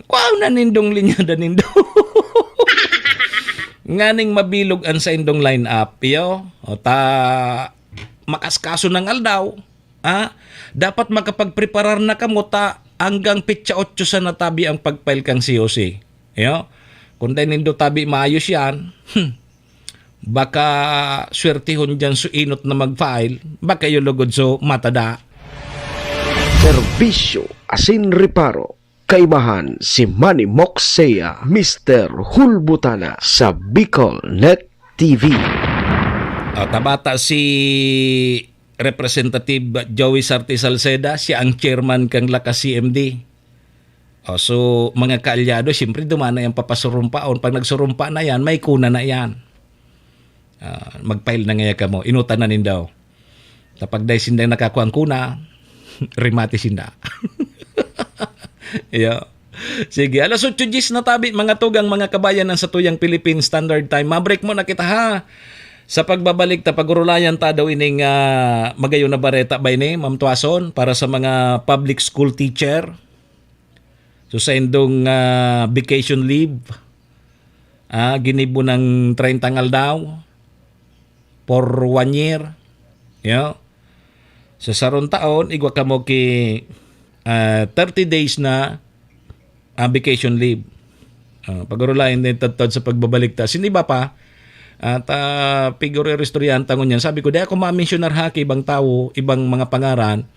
Kuaw na nindong linyada nindo. Nganing mabilog ang sa indong line-up, makaskaso ng aldaw. Dapat makapagpreparar na kamo hanggang pitsa 8 sa natabi ang pagfile kang COC. Kung dahil nindo tabi maayos yan, baka swertihon dyan so inot na mag-file, baka yung lugod so matada. Serbisyo asin reparo. Kaibahan si Manny Moxea, Mr. Hulbutana sa Bicol Net TV. Tabata si Representative Joey Sarti Salceda, siya ang chairman kang Lakas CMD. So mga kaalyado, siyempre dumana yung papasurumpaon. Pag nagsurumpa na yan, may kuna na yan. Mag-file na ngaya ka mo, inutan na nindaw. Kapag dahil sindang nakakuha ang kuna, rimati sinda. Sige, alas 8:10 na tabi, mga tugang mga kabayan ng Satuyang Philippine Standard Time. Mabreak mo na kita ha. Sa pagbabalik ta pagurulayan ta daw ining magayon na bareta ba ini, Ma'am Tuason, para sa mga public school teacher. So sa indong vacation leave, ginibo ng 30 daw for 1 year. Sa sarong taon, igwa ka mo ki 30 days na vacation leave. Pagurulain din tatod sa pagbabalik ta. Siniba pa, at figure restoryan tangon yan. Sabi ko, di ako ma-missionar haki ibang tao, ibang mga pangaran,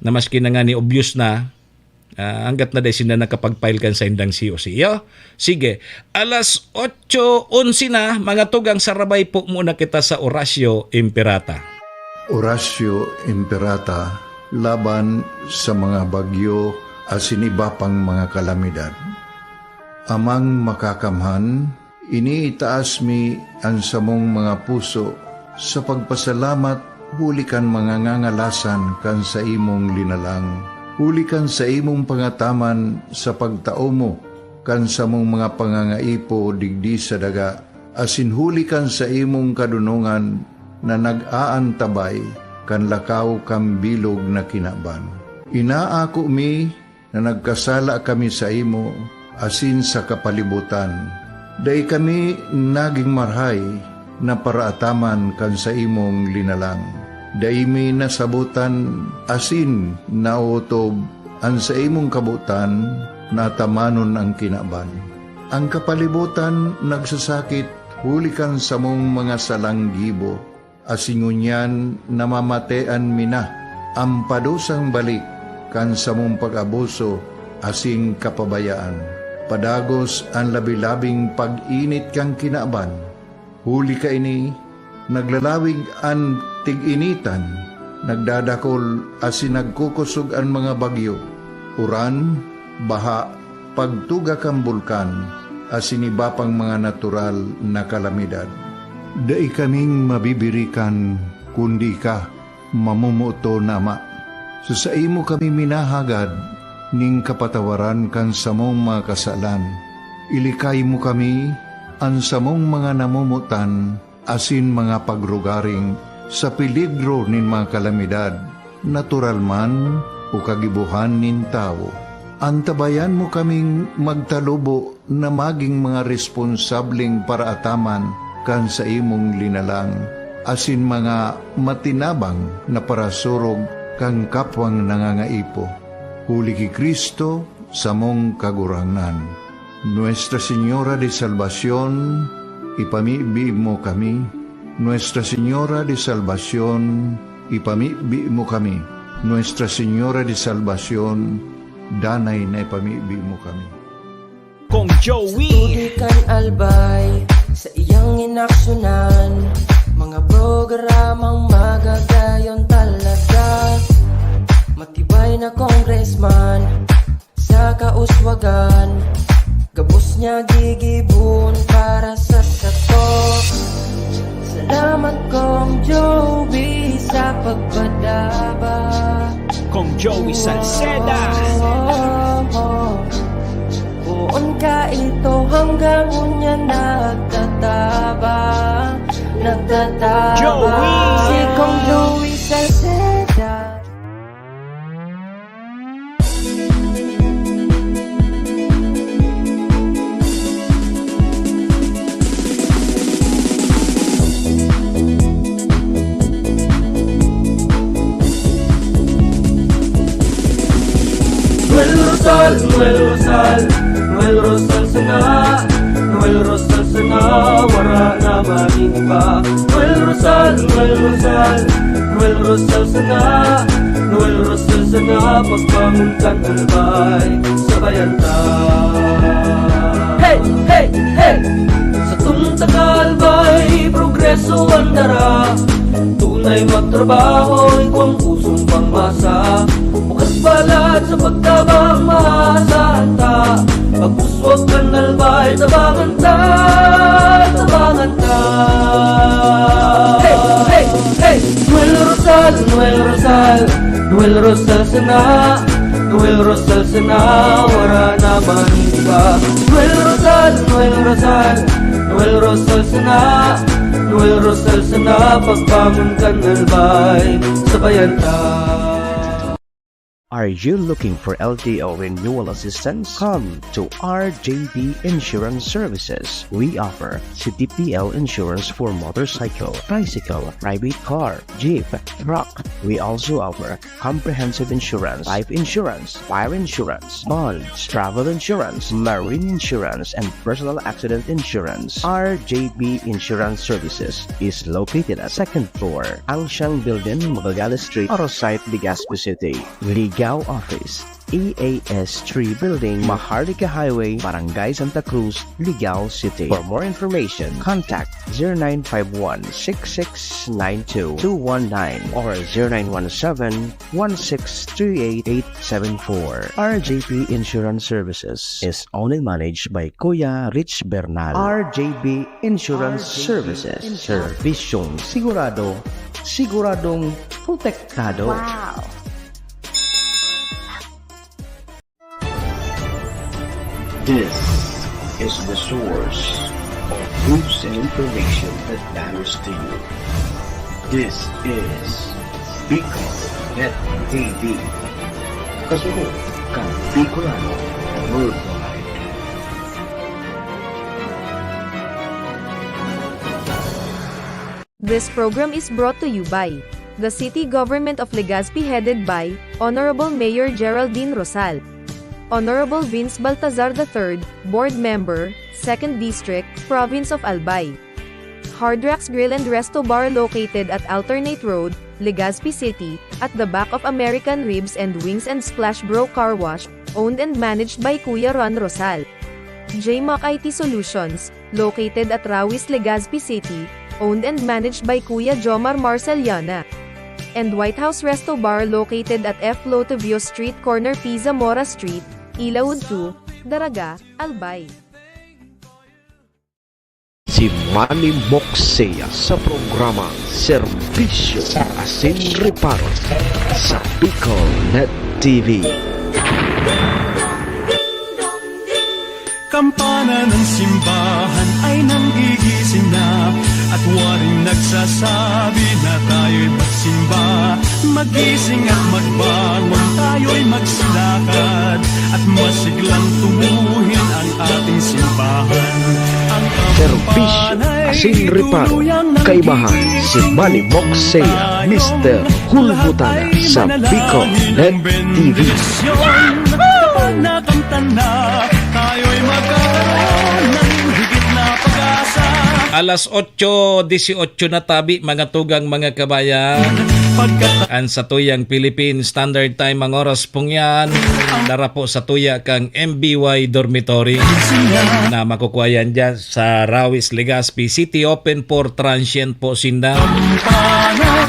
na maski na nga ni obvious na, hanggat na dahil sila nakapag-file kan sa indang COC. Yo, sige. Alas 8:11 na, mga tugang sarabay po muna kita sa Orasyo Imperata. Orasyo Imperata, laban sa mga bagyo asin iba pang mga kalamidad. Amang makakamhan, iniitaas mi ang samong mga puso sa pagpasalamat, hulikan mga ngangalasan kan sa imong linalang. Hulikan sa imong pangataman sa pagtao mo, kan sa mong mga pangangaipo digdi sa daga, asin hulikan sa imong kadunungan na nag-aantabay kan lakaw kang bilog na kinaban. Inaako mi na nagkasala kami sa imo, asin sa kapalibutan. Day kami naging marhay na paraataman kan sa imong linalang. Day mi nasabutan asin nautob ang sa imong kabutan na tamanon ang kinaban. Ang kapalibutan nagsasakit hulikan sa mong mga salanggibo, asingunyan namamatean mina ang padusang balik kan sa mong pag-abuso asing kapabayaan. Padagos ang labi-labing pag-init kang kinaban. Huli ka ini, naglalawig ang tig-initan, nagdadakol asin nagkukusog ang mga bagyo. Uran, baha, pagtuga kang bulkan, asin iba pang mga natural na kalamidad. Dai kaming mabibirikan, kundi ka, mamumuto nama. Sa imo kami minahagad, ning kapatawaran kan samong mga kasalan. Ilikay mo kami, ang samong mga namumutan, asin mga pagrugaring, sa peligro nin mga kalamidad, natural man o kagibuhan nin tao. Antabayan mo kaming magtalubo na maging mga responsableng paraataman kan sa imong linalang, asin mga matinabang na parasurog kang kapwang nangangaipo. Huli ki Kristo sa mong kagurangan. Nuestra Señora de Salvación, ipamibi mo kami. Nuestra Señora de Salvación, ipamibi mo kami. Nuestra Señora de Salvación, danay na ipamibi mo kami. Kong Joey Tudikan albay sa iyang inaksyonan, mga programang magagayon talaga. Matibay na congressman sa kauswagan, gabos niya gigibon para sa sato. Salamat Kong Joey sa pagpadaba. Kong Joey Salceda. Buon ka ito hanggang unya nagtataba. Joey! Si Kong Joey Salceda. Noel Rosal, Noel Rosal, Noel Rosal sana, Noel Rosal sana, wala na maniba. Noel Rosal, Noel Rosal, Noel Rosal sana, Noel Rosal sana, pagbangon kan albay, sabayan ta. Hey, hey, hey! Sa tunta kalbay, progreso ang dara, tunay magtrabaho, ikaw ang pusong pangmasa. Bukas balat sa pagtabang maasahan ta, pagpuswag kan albay, tabangan ta, tabangan ta. Hey, hey, hey! Noel Rosal, Noel Rosal, Noel Rosal sana, Noel Rosal sana, wala na maniba. Noel Rosal, Noel Rosal, Noel Rosal sana, Noel Rosal sana, pagbangon kan albay, sabayan ta. Are you looking for LTO renewal assistance? Come to RJB Insurance Services. We offer CTPL insurance for motorcycle, tricycle, private car, jeep, truck, We also offer comprehensive insurance, life insurance, fire insurance, bonds, travel insurance, marine insurance, and personal accident insurance. RJB Insurance Services is located at 2nd floor, Angshang Building, Magallanes Street, Orosite, Legazpi City. Ligao Office, EAS 3 Building, Maharlika Highway, Barangay Santa Cruz, Ligao City. For more information, contact 0951-6692-219 or 0917-1638874. RJP Insurance Services is owned and managed by Kuya Rich Bernal. RJB Insurance Services. Servisyong sigurado, siguradong protektado. Wow! This is the source of news and information that matters to you. This is Bicol Net TV. Kasunod kang Bicolano Worldwide. This program is brought to you by the City Government of Legazpi headed by Honorable Mayor Geraldine Rosal, Honorable Vince Baltazar III, Board Member, 2nd District, Province of Albay. Hard Rocks Grill and Resto Bar located at Alternate Road, Legazpi City, at the back of American Ribs and Wings and Splash Bro Car Wash, owned and managed by Kuya Ron Rosal. JMAC IT Solutions, located at Rawis, Legazpi City, owned and managed by Kuya Jomar Marceliana. And White House Resto Bar located at F. Lotavio Street Corner Pisa Mora Street, Ilaud 2, Daraga, Albay. Si Manny Moxea sa programang Serbisyo Asin Reparo sa Bicol Net TV. Kampana ng simbahan ay nanggigising na at waring nagsasabi na tayo'y magsimba. Magising at magbangon, tayo'y magsilakad at masiglang tumuhin ang ating simbahan. Ang Serbisyo Asin Reparo, kaibahan si Manny Moxea, Mr. Hulbutana sa Bicol Net TV. Kapag nakamtan na, tayo'y magkaroon ng higit na pag-asa. Alas 8:18 na tabi mga tugang mga kabayan. Ang sa tuyang Philippine Standard Time ang oras pong yan. Dara po sa tuya kang MBY Dormitory na makukuha yan dyan sa Rawis, Legazpi City. Open for transient po sinda.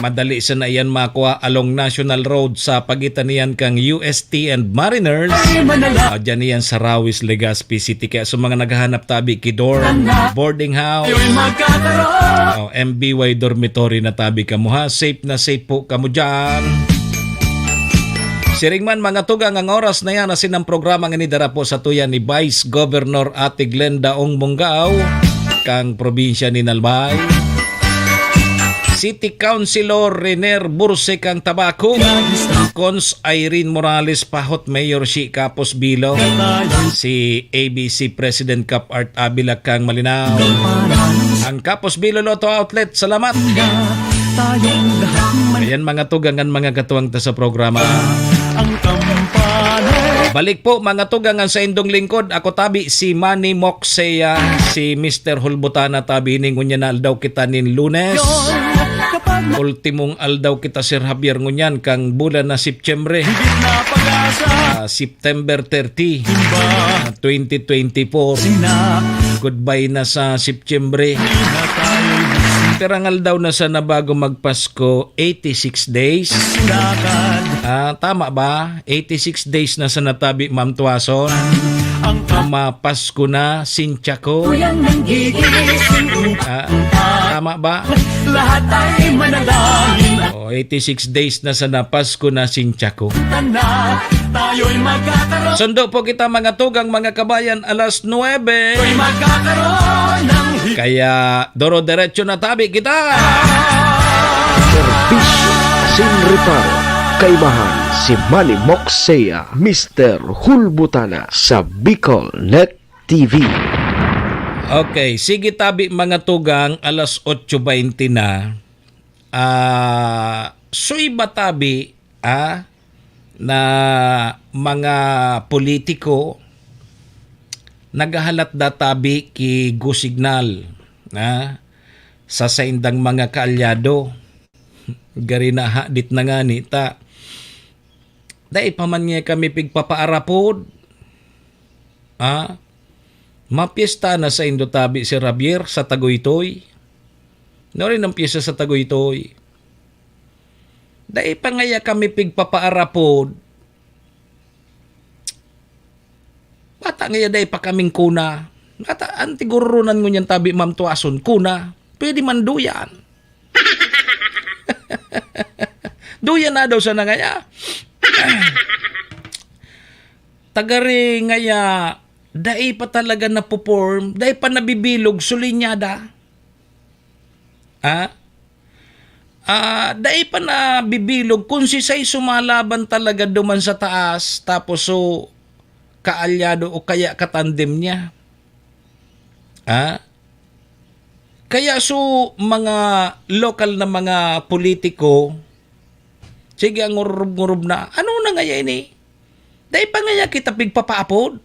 Madali sa na yan makuha along National Road sa pagitan niyan kang UST and Mariners. Dyan niyan sa Rawis, Legazpi City. Kaya sa mga naghahanap tabi kidor, boarding house, MBY Dormitory na tabi kamo ha. Safe na safe po kamo dyan. Siringman mga tugang ang oras na yan asin ang programa nga ni dara po sa tuya ni Vice Governor Ate Glenda Ong Mungao kang probinsya ni Nalbay. City Councilor Rener Burse kang Tabaco, Cons Irene Morales Pahot, Mayor si Capos Bilo, si ABC President Cap Art Abila kang Malinaw, ang Capos Bilo Lotto Outlet, salamat. Ayan mga tugangan mga katuwang ta sa programa. Balik po mga tugangan sa indong lingkod. Ako tabi si Manny Moxea, si Mr. Hulbutana tabi ningunya na aldaw kita nin Lunes. Ultimong aldaw kita Sir Javier ngunyan kang bulan na September. September 30, 2024. Goodbye na sa September. Karangal daw na sana bago magpasko 86 days. Tama ba? 86 days na sa natabi Ma'am Tuason. Mapasko na Sincha ko. Tama ba? Lahat ay manalangin. 86 days na sa napasko na Sincha ko. Tayo'y magkakaroon. Sundo po kita mga tugang mga kabayan alas 9. Tayo'y magkakaroon ng kaya doro-diretso na tabi kita. Serbisyo Asin Reparo, kaibahan si Manny Moxea, Mr. Hulbutana sa Bicol Net TV. Okay, sige tabi mga tugang alas 8:20 na. Soy batabi na mga politiko nagahalat databi ki go signal sa saindang mga kaalyado gari na hadit na nga ni ta dai pa man nga kami pigpapaarapod mapiesta na sa Indotabi si Javier sa Tagoytoy no rin ang piyesa sa Tagoytoy dai pa nga kami pigpapaarapod bata nga dai pa kaming kuna ata antigurunan ngunyan tabi Ma'am Tuason kuna pwede man duyan duyan na daw sa nangaya tagari ngaya dai pa talaga na perform dai pa nabibilog sulinyada dai pa na bibilog kung si say sumalaban talaga duman sa taas tapos so kaalyado o kaya katandem niya kaya so mga lokal na mga politiko sige ang ngurub-ngurub na ano na nga ini dahil pa nga kita pigpapaapod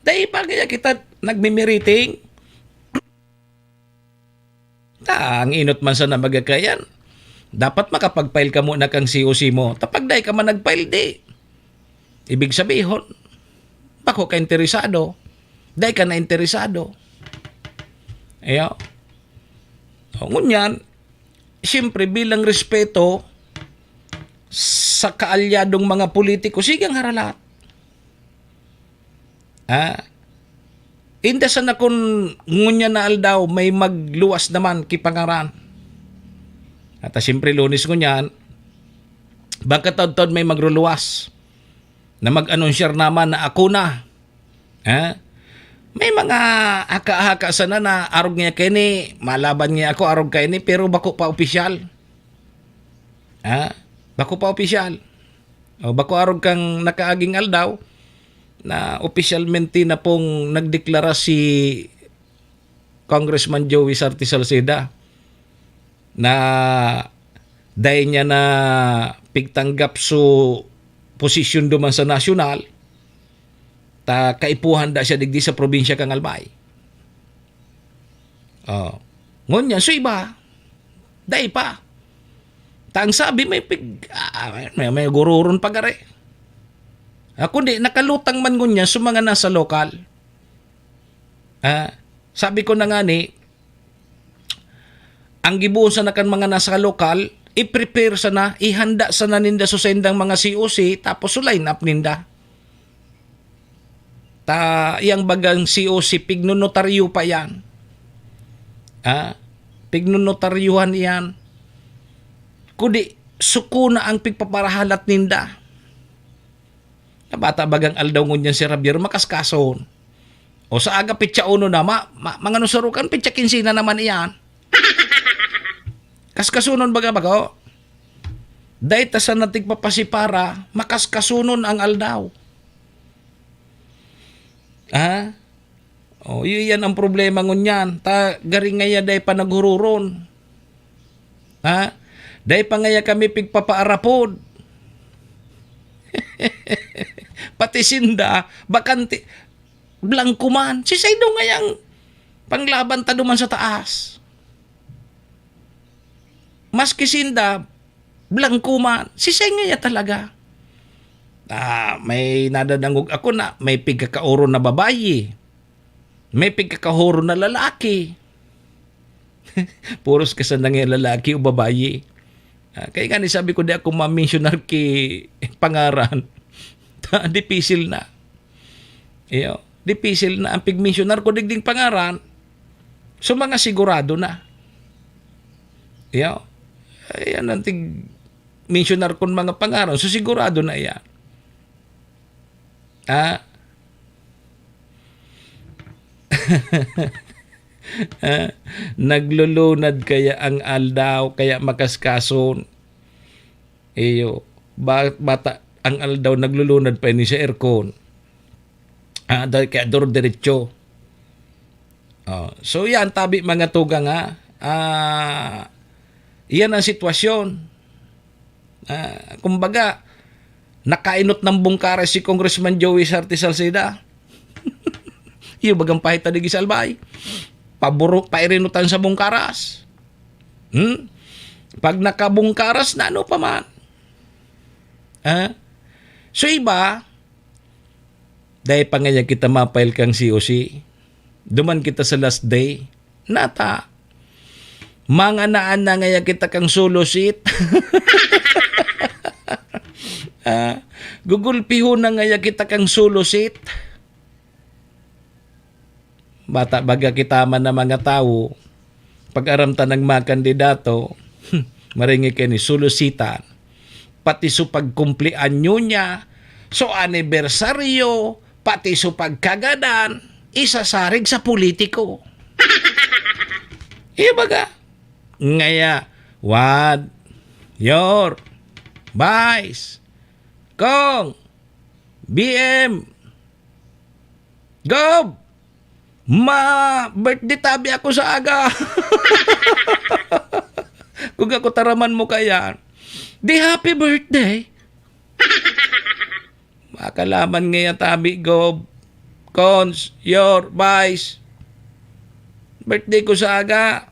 dahil pa nga kita nagmimiriting ang inot man sa namagakayan dapat makapag-file ka muna kang COC mo tapag dahil ka man nag-file di ibig sabihin bako ka interesado dahil ka na interesado ayo ngunyan siyempre bilang respeto sa kaalyadong mga politiko, sige ang haralat. Inda sa na kung ngunya na aldaw may magluwas naman kipangaran. At siyempre lunis ngunyan, bangka taon-taon may magruluwas na mag-anunsyar naman na ako na. May mga haka-haka sana na arog niya kini, malaban niya ako arog kini pero bako pa opisyal. Bako pa opisyal. O bako arog kang nakaaging aldaw na opisyalmente na pong nagdeklara si Congressman Joey Sarti Salceda na dahil niya na pigtanggap so posisyon duman sa nasyonal ta kaipuhan da siya digdi sa probinsya kang Albay. Ngonya so iba. Dai pa. Ta ang sabi may may gururon pagare. Kundi nakalutang man ngunya sa mga nasa lokal. Sabi ko na nga ni ang gibuon sa nakan mga nasa lokal i-prepare sana, ihanda sana ninda sa sendang mga COC tapos so line up ninda. Iyang bagang COC pignonotaryo pa yan. Pignonotaryuhan yan. Kundi suko na ang pigpaparahalat ninda. Bata bagang aldaw ngunyan si Javier makaskason. O sa aga pitsa uno na mga nusarukan pitsa 15 na naman iyan. Kaskasunon baga-baga. Dahil ta sa natig papasipara makaskasunon ang aldaw. Yan ang problema ngunyan. Garing ngaya day pa naghururon. Day pa ngaya kami pigpapaarapod. Pati sinda, bakante, blanco man. Si Saido ngayang panglaban ta duman sa taas. Maski sinda, blanco man. Si Say ngaya talaga. May nadadangog ako na may pigkakaoro na babayi. May pigkakahoro na lalaki. Puros kasanang yung lalaki o babayi. Kaya nga sabi ko di ako ma-mentionar ki pangaran. Dipisil na. Dipisil na ang pig-mentionar ko digding pangaran. So mga sigurado na. Ayan ang tig-mentionar ko mga pangaran. So sigurado na yan. Naglulunad kaya ang aldaw kaya makaskason bata ang aldaw naglulunad pa ni sa aircon dahil kaya duro diretso so yan tabi mga tuga nga Iyan ang sitwasyon. Kumbaga, nakainot ng bungkara si Congressman Joey Sarte Salceda. Yung bagang pahit na Gisalbay. Pairinutan sa bungkaras. Pag nakabungkaras na ano pa man. So iba, dahil pa nga kita mapail kang COC, duman kita sa last day, nata, mga naan na nga kita kang solo seat, gugulpiho na nga kita kang solo seat, bata baga kita man na mga tao, pag-aramta ng mga kandidato, maringi kayo ni sulusitan, pati so pagkumplian nyo niya, so anibersaryo, pati so pagkagadan, isasarig sa politiko. Iya baga? Ngaya, what? Your, Vice, Kong, BM, Gob, birthday tabi ako sa aga. Kung ako taraman mo kaya, di happy birthday. Makalaman ngayon tabi, Gob, Cons, Your, Vice, birthday ko sa aga.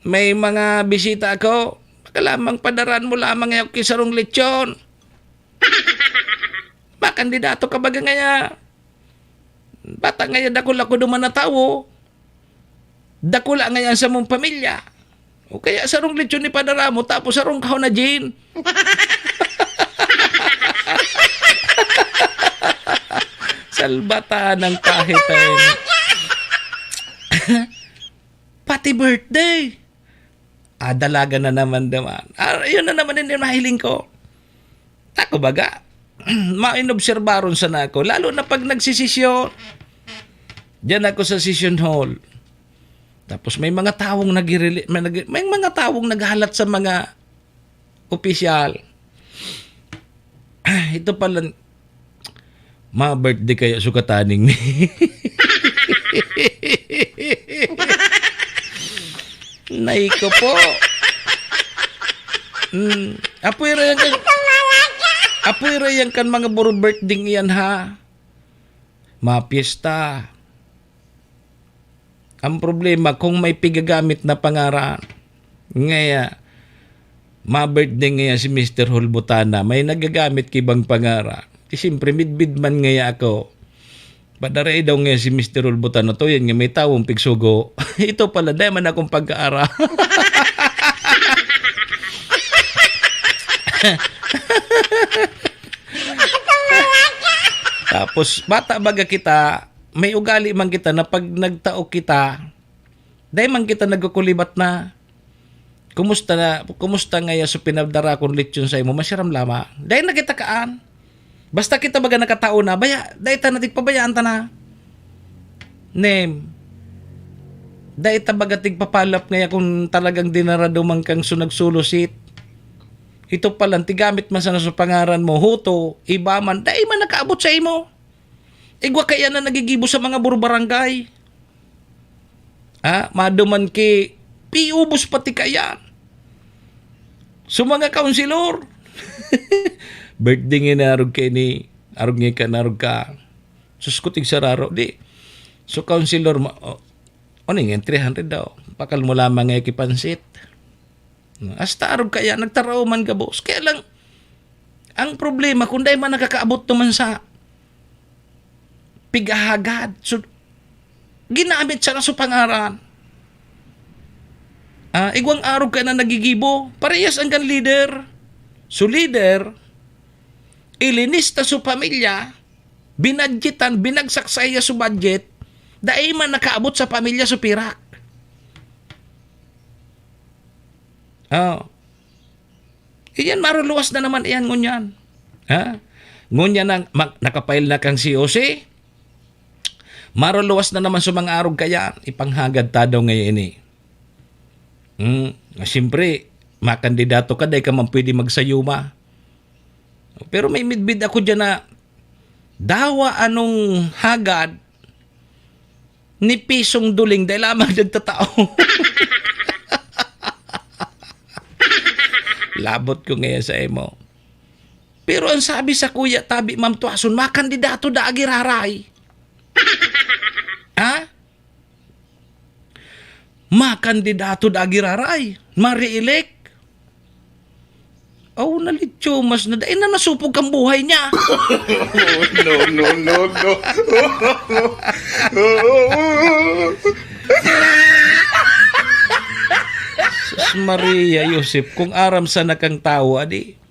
May mga bisita ako. Makalamang padaran mo lamang ngayon kisarong lechon. Makandidato ka baga ngaya. Bata ngayon dakula ko duman na tao. Dakula ngayon sa mong pamilya. O kaya sarong lechon ni padara mo tapos sarong kahon na gin. Salbata ng kahit pati birthday. Dalaga na naman. Yun na naman din mahiling ko. Ako baga, mainobserbaron sana ako. Lalo na pag nagsisisyon. Diyan ako sa session hall. Tapos may mga tawong may mga tawong naghalat sa mga opisyal. Ito pala, birthday kaya sukataning ni. Naiko po. Apoy rayan kan mga buro birthday iyan ha. Mapiesta. Ang problema kung may pigagamit na pangaran. Ngaya, birthday ngaya si Mr. Hulbutana, may nagagamit kibang pangaran. Siyempre, midbid man ngaya ako. Padaray daw nga si Mr. Hulbutana to, yan nga may tawong pigsugo. Ito pala, dahil man akong pagkaara. Tapos, bata baga kita, may ugali man kita na pag nagtao kita, dahil man kita nagkukulibat na, kumusta nga so pinabdara kong lechon sa imo, masiram lama. Dahil na kita kaan. Basta kita baga nakatao na, dahil ta natin pabayaan ta na. Name. Dahil ta baga tigpapalap ngaya kung talagang dinaraduman kang sunagsulusit. Ito palang tigamit man sana sa pangaran mo, huto, iba man, dahil man nakaabot sa imo. Igwa kaya na nagigibo sa mga burbarangay. Maduman ki, piubos pati kaya. So mga kaunsilor, birthday nga narog kayo ni, arog nga ka, narog ka. Suskutig sararo, di. So kaunsilor, ano nga, 300 daw. Pakal mo lamang nga ikipansit. Hasta arog kaya, nagtaraw man ka, boss. Kaya lang, ang problema, kung dahil man nakakaabot naman sa pigahagad. So, ginamit siya na sa pangaran. Igwang araw ka na nagigibo. Parehas ang kan leader. So, leader, ilinista sa pamilya, binadgetan, binagsaksaya sa budget, dahil man nakaabot sa pamilya sa pirak. Iyan, maruluwas na naman iyan ngunyan. Ngunyan ang nakapail na kang COC, maruluwas na naman sa mga araw kaya, ipanghagad ta daw ngayon ini. Siyempre, makandidato ka, dahil ka man pwede magsayuma. Pero may midbid ako dyan na dawa anong hagad ni pisong duling dahil lamang nagtatao. Labot ko ngayon sa imo. Pero ang sabi sa kuya tabi Ma'am Tuason, makandidato da agiraray. Ha? Makandidato da agiraray. Ma-re-elect. Oh, nalityo, mas na dahil na nasupog ang buhay niya. No. Sus Maria Yosef, kung aram sa nakang tao, adi.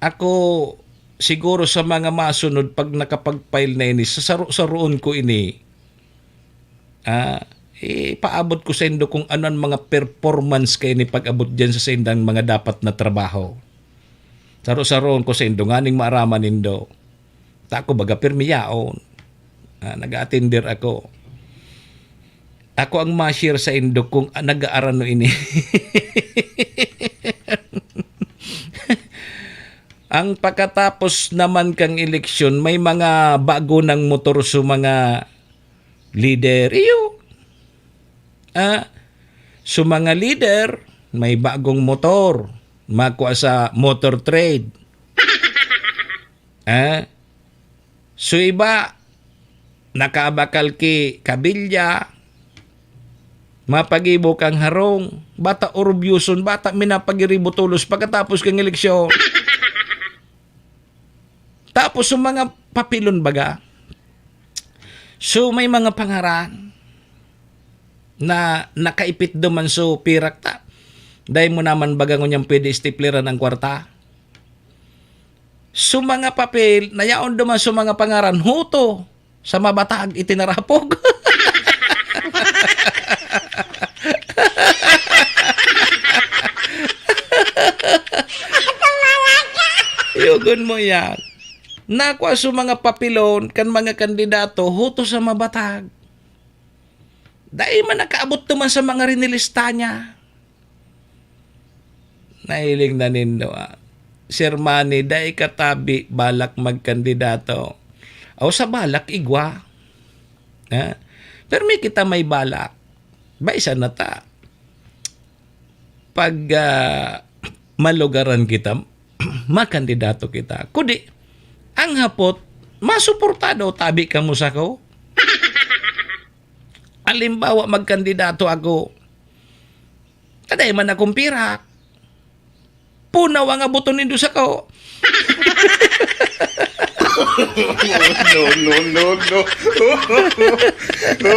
Ako, siguro sa mga masunod, pag nakapag-file na ini, sasaroon ko ini, paabot ko sa indo kung ano ang mga performance kayo ni pag-abot dyan sa sindang mga dapat na trabaho. Saroon ko sa indo, nganing maaraman indo. Tako baga pirmiyaon. Nag-attender ako. Ako ang ma-share sa indo kung nag-aarano ini. Ang pagkatapos naman kang eleksyon, may mga bago ng motor sa mga leader. So mga leader, may bagong motor. Makuha sa motor trade. So iba, nakabakal ki kabilya, mapagibo kang harong, bata orubyuson, bata minapagiribo tulos pagkatapos kang eleksyon. Tapos yung mga papilon baga, so may mga pangaran na nakaipit duman so pirak ta. Dahil mo naman baga ngunyang pwede stipleran ang kwarta. So mga papel, nayaon duman so mga pangaran, huto sa mabatag itinarapog. Yugon mo yan. Nakwa sa mga papilon kan mga kandidato huto sa mabatag. Dahil man nakaabot naman sa mga rinilista niya. Nahiling na nindo. Sir Manny, dahil katabi balak magkandidato. O sa balak igwa. Pero may kita may balak. Ba isa na ta. Pag malugaran kita, makandidato kita. Kudi, ang hapot, masuportado tabi ka mo sa ko. Alimbawa magkandidato ako. Taday man akong pirak. Punaw ang abuton nindo sa ko. No.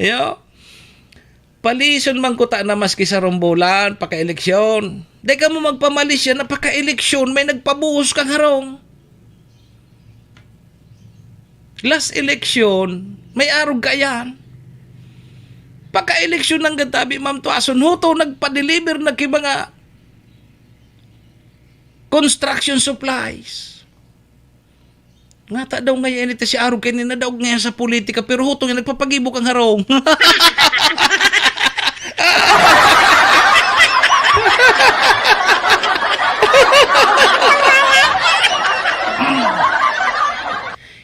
Yo. Palison man ko ta na maski sa rombulan, paka-eleksyon. Di ka mo magpamalis yan na paka-eleksyon, may nagpabuhos kang harong. Last election, may arog ka yan. Paka-eleksyon ng gatabi, Ma'am Tuason, huto nagpa-deliver na kay mga construction supplies. Nga ta daw ngayon ito si arog kayo na daw ngayon sa politika, pero huto nga nagpapagibok ang harong.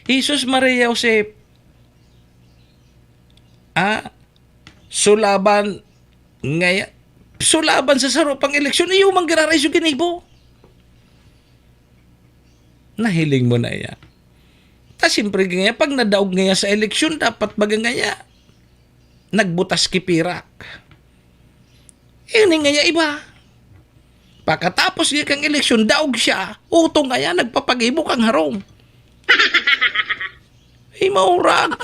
Jesus Maria Josep. Sulaban ngaya. Sulaban sa sarupang eleksyon iyo man giraray sa ginibo. Nahiling mo na ya. Ta siyempre ngaya pag nadaog ngaya sa eleksyon dapat baga ngaya nagbutas kipirak. Ini ngaya iba. Pagkatapos ngaya kang eleksyon daog siya. Utong ngaya nagpapagibok ang harong. Ay, maurag.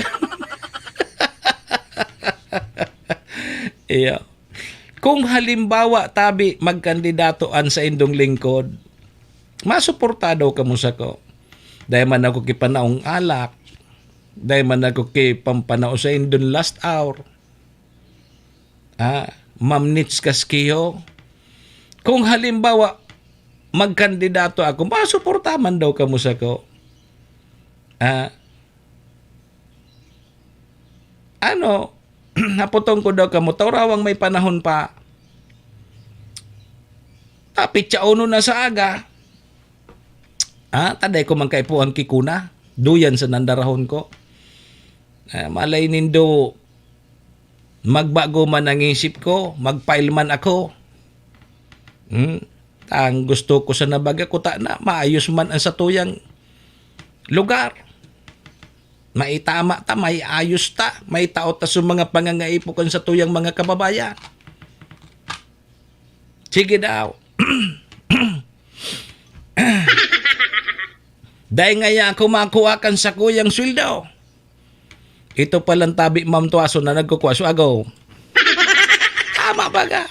Iyo. Kung halimbawa tabi magkandidatoan sa indong lingkod, masuportado ka mo sa ko. Dahil man ako kipanaong alak. Dahil man ako kipampanaw sa indong last hour. Ma'am Nits Casquillo. Kung halimbawa magkandidato ako, masuportaman daw ka mo sa ko. Naputong ko daw kamo, tawrawang may panahon pa. Tapit siya uno na sa aga. Taday ko man kaipuan kikuna. Duyan sa nandarahon ko. Malay nindo, magbago man ang isip ko, magfile man ako. Ang gusto ko sa nabaga ko na maayos man ang satuyang lugar. Maitama ta, may ayos ta, may taot ta sa mga pangangaipukan sa tuyang mga kababayan. Sige daw. Dahil ngaya ako makuhakan sa kuyang sweldo. Ito palang tabi Ma'am Tuaso na nagkukuha. So agaw. Tama ba ka?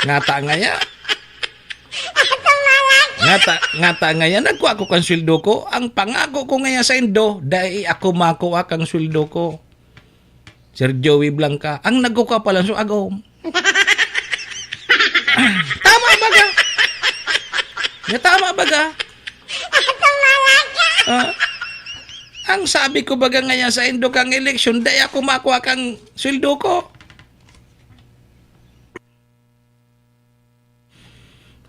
Ngata ngaya. Ngata ngaya nagkuha ko kang sweldo ko. Ang pangako ko ngaya sa Indo, dahil ako makuha kang sweldo ko. Sir Joey Blanca, ang nagkuha pala so agaw. Tama ba ka? Tama ba ka? Ang sabi ko baga ngayon sa Indo kang eleksyon, dahil ako makuha kang sweldo ko.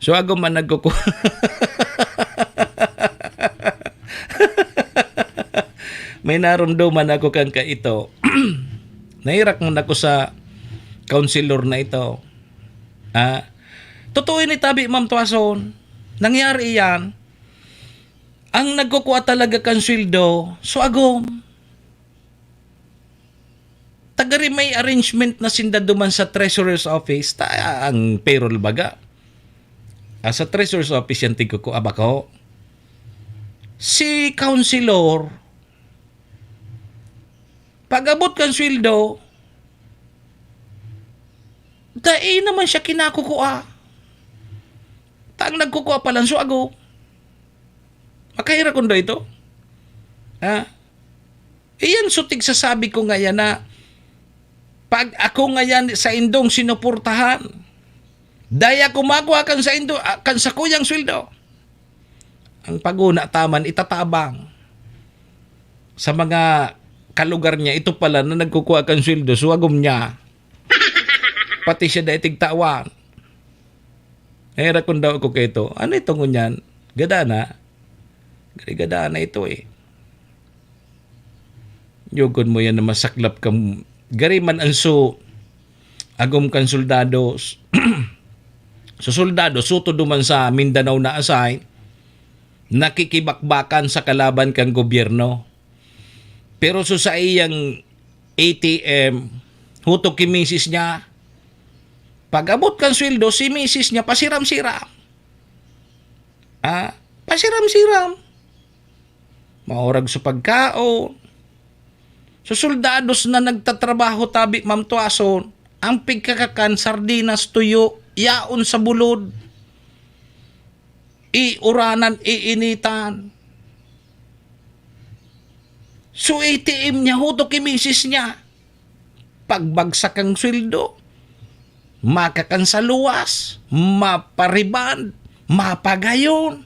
So ako man nagkukuha. May naramdaman ako kang kaito. Nahirak mo na ako sa counselor na ito. Totoo ni tabi Ma'am Tuason. Nangyari yan. Ang nagkukuha talaga kang sweldo, so agom. Tagari may arrangement na sinda duman sa Treasurer's Office, ang payroll baga. Sa Treasurer's Office yan tigkukuha ba ko? Si counselor, pag-abot kang sweldo, dahil naman siya kinakukuha. Tang nagkukuha pa lang, so ago. Makahira kundo ito. Iyan sutig sasabi ko ngayon na pag ako ngayon sa Indong sinuportahan, daya kumakuha kan sa Indo, kan sa kuyang sweldo. Ang paguna taman itatabang sa mga kalugar niya, ito pala na nagkukuha kan sweldo, suwagom niya. Pati siya dahil tigtawan. Hira kundo ako kayo. Ano itong ngunyan? Gadana. Gada na ito eh. Yugon mo yan na masaklap kang gariman anso agom kan soldado. So soldado, suto duman sa Mindanao na asay, nakikibakbakan sa kalaban kang gobyerno. Pero so sa iyang ATM, hutok ki misis niya, pag-abot kang sweldo, si misis niya pasiram-siram. Pasiram-siram. Maorag sa pagkaon. So soldados na nagtatrabaho tabi Ma'am Tuason, ang pigkakakan, sardinas, tuyo, yaon sa bulod, iuranan, iinitan. So ATM niya, hutok imisis niya. Pagbagsak ang sweldo, makakan sa luwas, mapariban, mapagayon.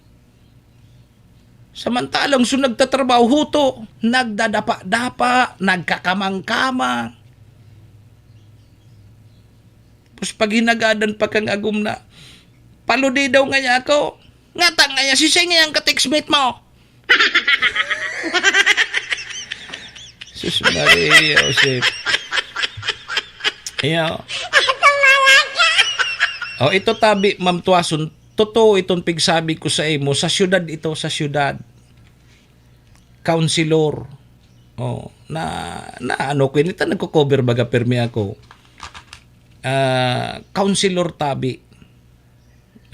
Samantalang so nagtatrabaho huto, nagdadapa-dapa, nagkakamang-kamang. Tapos pag hinagadan pa kang agum na, paludi daw nga ako, ngata nga si Sengi ang ka-textmate mo. Sus Maria, Joseph. Iyo. Ito tabi, Ma'am Tuason, totoo itong pigsabi ko sa imo, sa syudad ito, sa syudad. Counselor. Na ano ko, nita nagko-cover baga permi ako. Counselor tabi.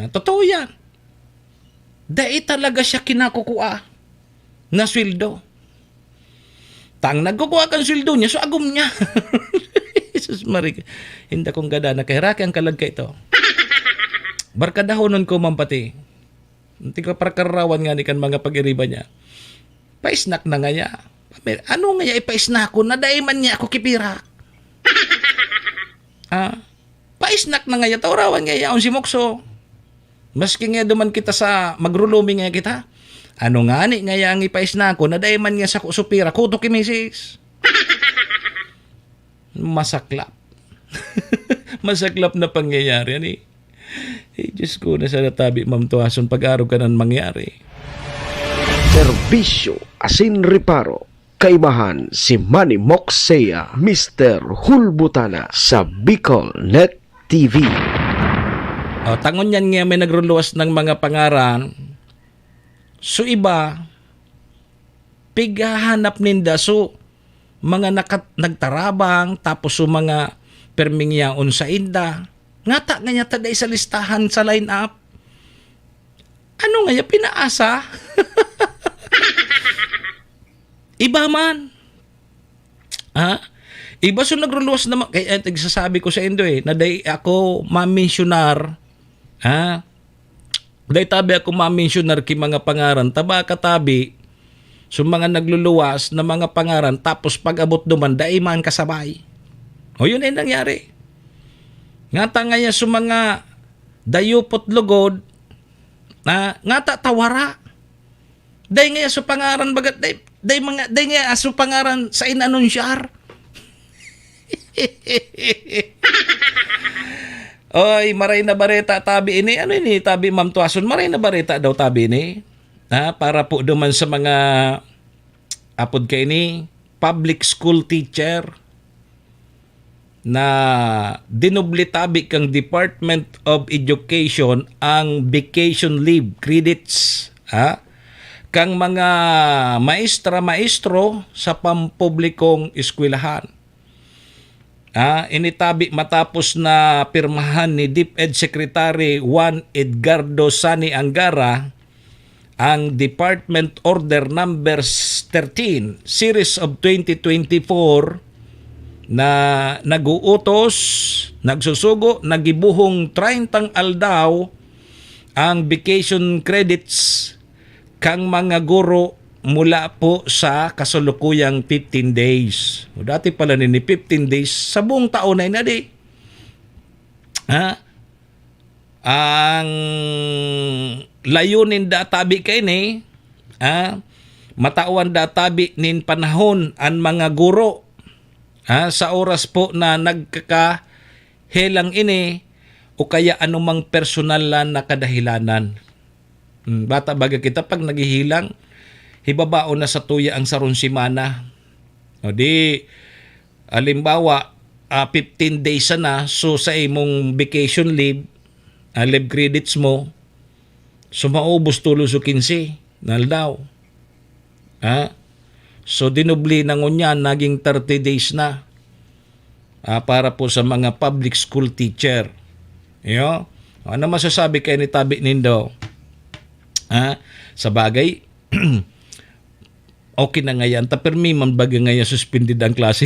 Totoo yan. Dahil talaga siya kinakukuha na sweldo. Tang nagkukuha kang sweldo niya, so agum niya. Jesus Maria. Hindi kong gada, nakahiraki ang kalagka ito. Barkadahonon ko mampati. Hindi ka parkarawan nga ni kan mga pag-iriba niya. Paisnak na nga niya. Ano nga niya ipaisnak ko? Nadaiman niya ako kipirak. Paisnak na nga niya. Taurawan nga yaon si Mokso. Maski nga duman kita sa magrulumi nga kita. Ano nga ni nga yang ipaisnak ko? Nadaiman niya sa supira. Kuto ki misis. Masaklap. Masaklap na pangyayari. Ani? Diyos ko na sa natabi, Ma'am Tuason, pag-araw ka nang mangyari. Serbisyo, asin reparo, Kaibahan si Manny Moxea, Mr. Hulbutana sa Bicol Net TV. O, tangon yan nga may nagruluwas ng mga pangaran. So iba, pighahanap ninda so mga nagtarabang tapos so mga permingyaon sa inda. Ngata nga niya taday sa listahan sa line-up. Ano nga niya pinaasa? Iba man. Ha? Iba so nagruluwas naman. Kaya nagsasabi ko sa indo na day ako mamisyonar. Ha? Day tabi ako mamisyonar ki mga pangaran. Taba katabi. So mga nagluluwas na mga pangaran. Tapos pag abot duman, day man kasabay. O yun ay nangyari. Ngata nga niya so mga dayupot lugod. Ngata tawara. Day nga so pangaran bagat. Day nga so pangaran sa inanunsyar. Oy, maray na bareta tabi ini. Ano ini tabi Ma'am Tuason? Maray na bareta daw tabi ini. Para po duman sa mga apod kay ini public school teacher na dinubli tabi kang Department of Education ang vacation leave credits. Kang mga maestro sa pampublikong eskwelahan. Initabi matapos na pirmahan ni DepEd Secretary Juan Edgardo Sani Angara ang Department Order Number 13 Series of 2024 na naguutos, nagsusugo, nagibuhong 30 aldaw ang vacation credits kang mga guro mula po sa kasalukuyang 15 days. O dati pala nini 15 days sa buong taon na inadi. Ang layunin databi kay ni matawan databi nin panahon ang mga guro sa oras po na nagkakahelang ini o kaya anumang personal na kadahilanan. Bata baga kita pag naghihilang hibabao na sa tuya ang saron simana. O di alimbawa 15 days na so sa imong vacation leave leave credits mo so maubos tulo so 15 naldaw. So dinubli na ngunyan naging 30 days na para po sa mga public school teacher. Ano masasabi kayo ni tabi nindo? Sa bagay okay na nga yan. Tapermi man baga nga yan suspended ang klase.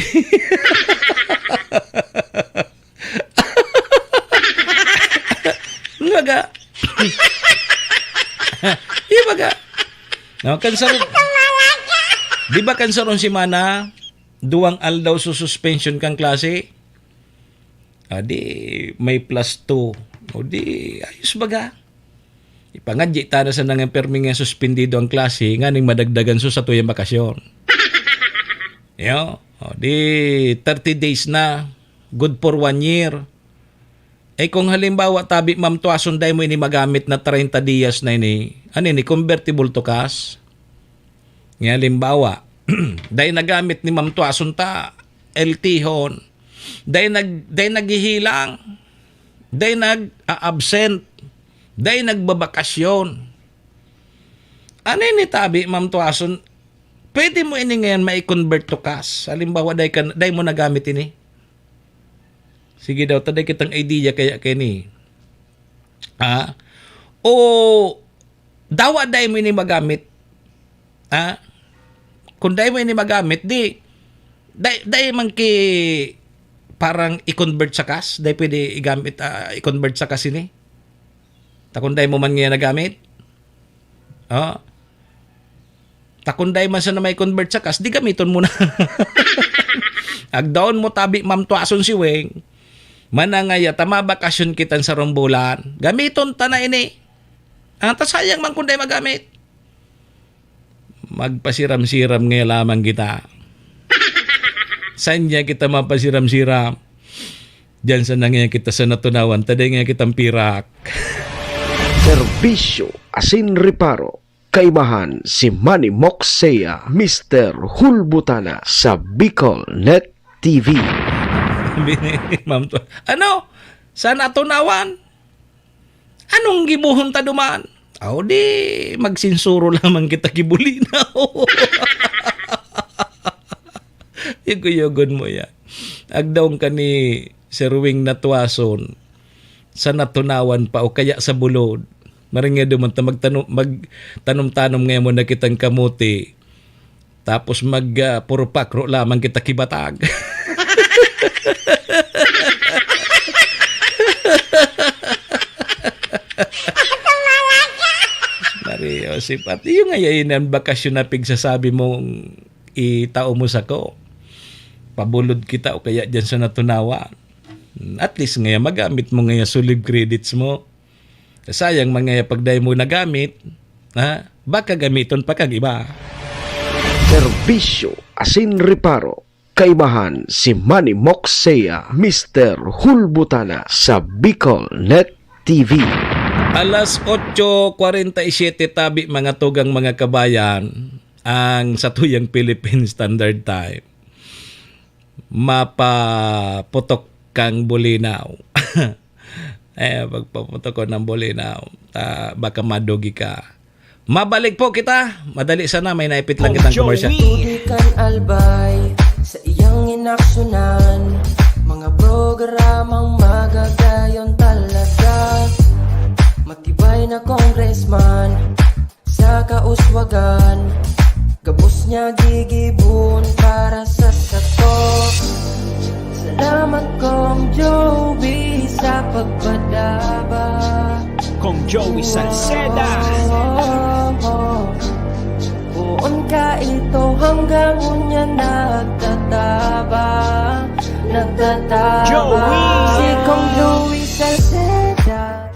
Baga. Baga. Kansaron. Di ba kansaron si Mana? 2 aldaw sa suspension kang klase? Di may plus 2. O di ayos baga. Ipangadji tana sa nang permi nga suspendido ang klase nga ning madagdagan so sa tuyang bakasyon. Di 30 days na, good for 1 year. Kung halimbawa tabi Ma'am Tuason day mo ini magamit na 30 dias na ini, ni convertible to cash. Nga halimbawa, day nagamit ni Ma'am Tuason ta LT hon. Day naghihilang. Day nag-absent. Day nagbabakasyon. Ano ni tabi Ma'am Tuason? Pwede mo ini ngayon mai-convert to cash. Halimbawa day mo nagamit ini. Sige daw taday kitang idea kaya kini. O dawa day mo ini magamit. Kung day mo ini magamit day man ki parang i-convert sa cash. Day pwede i-gamit i-convert sa cash ini. Takunday mo man nga nagamit. Takunday man sa na may convert sa cash, di gamiton mo na. Agdaon mo tabi Ma'am Tuason si Weng. Manangaya tama bakasyon kitan sa rombulan. Gamiton ta na ini. Sayang man kunday magamit. Magpasiram-siram nga lamang kita. Saan niya kita mapasiram-siram? Diyan sa nangya kita sa natunawan, taday nga kitang pirak. Serbisyo asin reparo kaibahan si Manny Moxea, Mr. Hulbutana sa Bicol Net TV. Ma'am, ano? Sana tunawan? Anong gibuhon ta duman? Aw di, magsinsuro lamang kita kibulinaw. Yugo-yugon mo yan. Agdaong ka ni Sir Wing Natuason sa natunawan pa o kaya sa bulod. Maring nga duman ta magtanom-tanom ngayon mo na kitang kamuti. Tapos puro pakro lamang kita kibatag. Mario, sipat. Yung ngayon ang bakasyon na pigsasabi mong itao mo sa ko. Pabulod kita o kaya dyan sa natunawan. At least ngayon magamit mo ngayon solid credits mo. Sayang mga pagday mo nagamit, ha? Baka gamiton pa kag iba. Serbisyo asin reparo, kaibahan si Manny Moxea, Mr. Hulbutana sa Bicol Net TV. Alas 8:47 tabi mga tugang mga kabayan ang satuyang Philippine Standard Time. Mapaputok kang bulinaw. Pagpaputok ko ng bulinaw, baka madugi ka. Mabalik po kita. Madali sana, may naipit lang kitang commercial. Tudikan albay sa iyang inaksyonan, mga programang magagayon talaga. Matibay na congressman sa kauswagan, gabos niya gigibon para sa sato. Salamat Kong Joey sa pagpadaba. Kong Joey Salceda. Buon ka ito hanggang unya nagtataba. Joey! Si Kong Joey Salceda.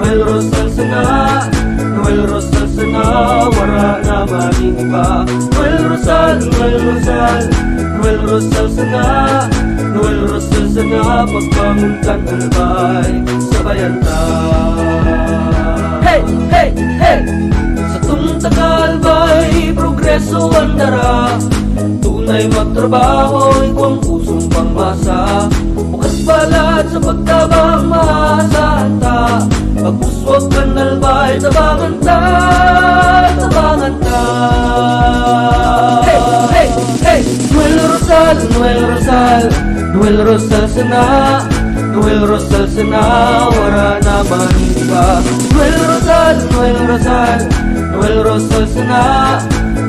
Noel Rosal sana, Noel Rosal sana, wala na maniba. Noel Rosal sana, Noel Rosal sana, pagbangon kang albay, sabayan ta. Hey, hey, hey! Sa tuntagalbay, progreso ang dara, tunay magtrabaho, ikaw ang pusong pangmasa. Bukas balat sa pagtabang maasahan ta, pagpuswag ka nalbay, tabangan ta, tabangan ta. Hey, hey, hey! Noel Rosal, Noel Rosal, Noel Rosal sana, Noel Rosal sana, wala na maniba. Noel Rosal, Noel Rosal, Noel Rosal sana,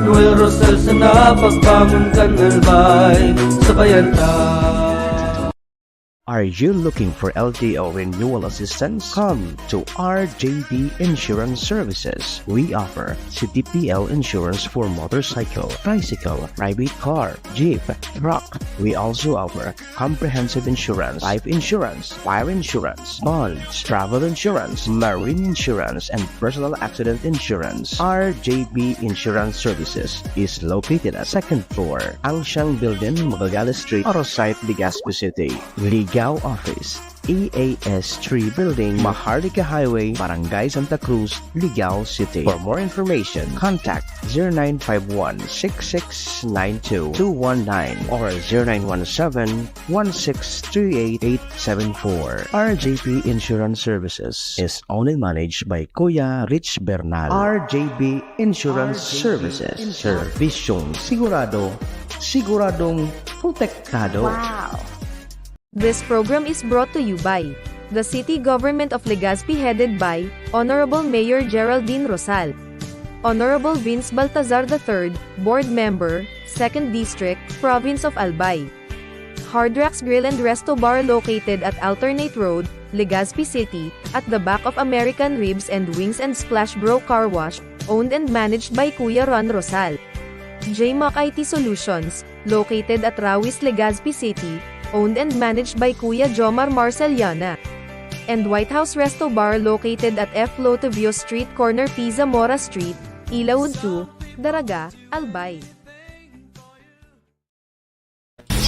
Noel Rosal sana, pagbangon ka nalbay, sabayan ta. Are you looking for LTO renewal assistance? Come to RJB Insurance Services. We offer CTPL insurance for motorcycle, tricycle, private car, jeep, truck. We also offer comprehensive insurance, life insurance, fire insurance, bonds, travel insurance, marine insurance, and personal accident insurance. RJB Insurance Services is located at 2nd floor, Angshang Building, Magallanes Street, Orosite, Legazpi City. Ligao Office, EAS 3 Building, Maharlika Highway, Barangay Santa Cruz, Ligao City. For more information, contact 0951-6692-219 or 0917-1638874. RJP Insurance Services is owned and managed by Kuya Rich Bernal. RJB Insurance Services. Servisyong sigurado, siguradong protektado. Wow! This program is brought to you by the City Government of Legazpi headed by Honorable Mayor Geraldine Rosal, Honorable Vince Baltazar III, Board Member, 2nd District, Province of Albay. Hard Rocks Grill and Resto Bar located at Alternate Road, Legazpi City, at the back of American Ribs and Wings and Splash Bro Car Wash, owned and managed by Kuya Ron Rosal. JMAC IT Solutions, located at Rawis, Legazpi City, owned and managed by Kuya Jomar Marceliana. and White House Resto Bar located at F. Lotavio Street corner Pisa Mora Street, Ilaud 2, Daraga, Albay.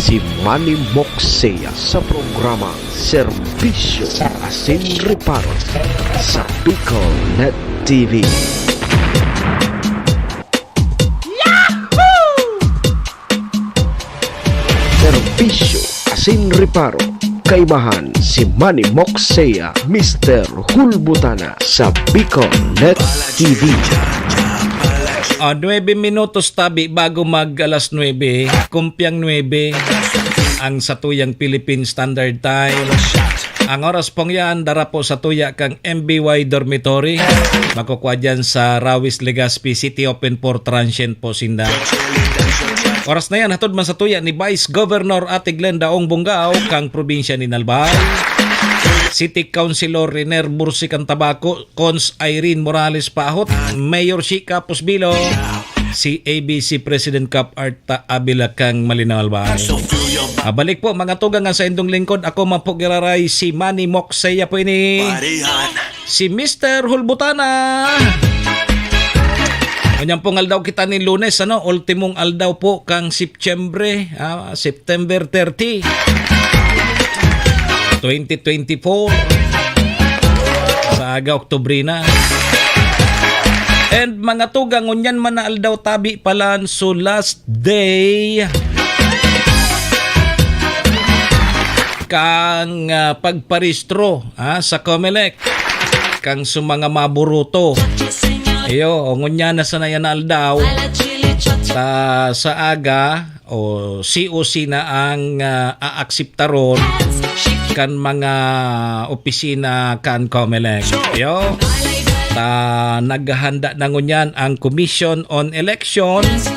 Si Manny Moxea sa programa Serbisyo Asin Reparo sa Bicol Net TV. Serbisyo Asin Reparo, kaibahan si Manny Moxea, Mr. Hulbutana sa Bicol Net TV. 9 minutos tabi bago mag alas 9, kumpyang 9 ang satuyang Philippine Standard Time. Ang oras pong yan, dara po sa tuya kang MBY Dormitory. Makukuha dyan sa Rawis Legazpi City, open for transient po sinda. Oras na yan, hatod man sa tuya ni Vice Governor Ate Glenda Ong Bunggao kang probinsya ni Nalbay. City Councilor Riner Bursi Cantabaco, Cons Irene Morales Pahot, Mayor Shika Pusbilo, si ABC President Cap Arta Abila kang Malinaw Albay. Balik po mga tugang nga sa indong lingkod, ako man po giraray si Manny Moxea po ini, si Mr. Hulbutana. Kanyang pong aldaw kita ni Lunes, ultimong aldaw po kang September 30. 2024 sa aga Oktubre na. And mga tugang unyan man na aldaw tabi palan so last day kang pagparistro sa Comelec kang sumanga maburuto. Iyo, ngunyan na sanayan na aldaw sa aga o COC na ang aaksiptaron kan mga opisina kan Comelec. Yo, naghahanda na ngunyan ang Commission on Elections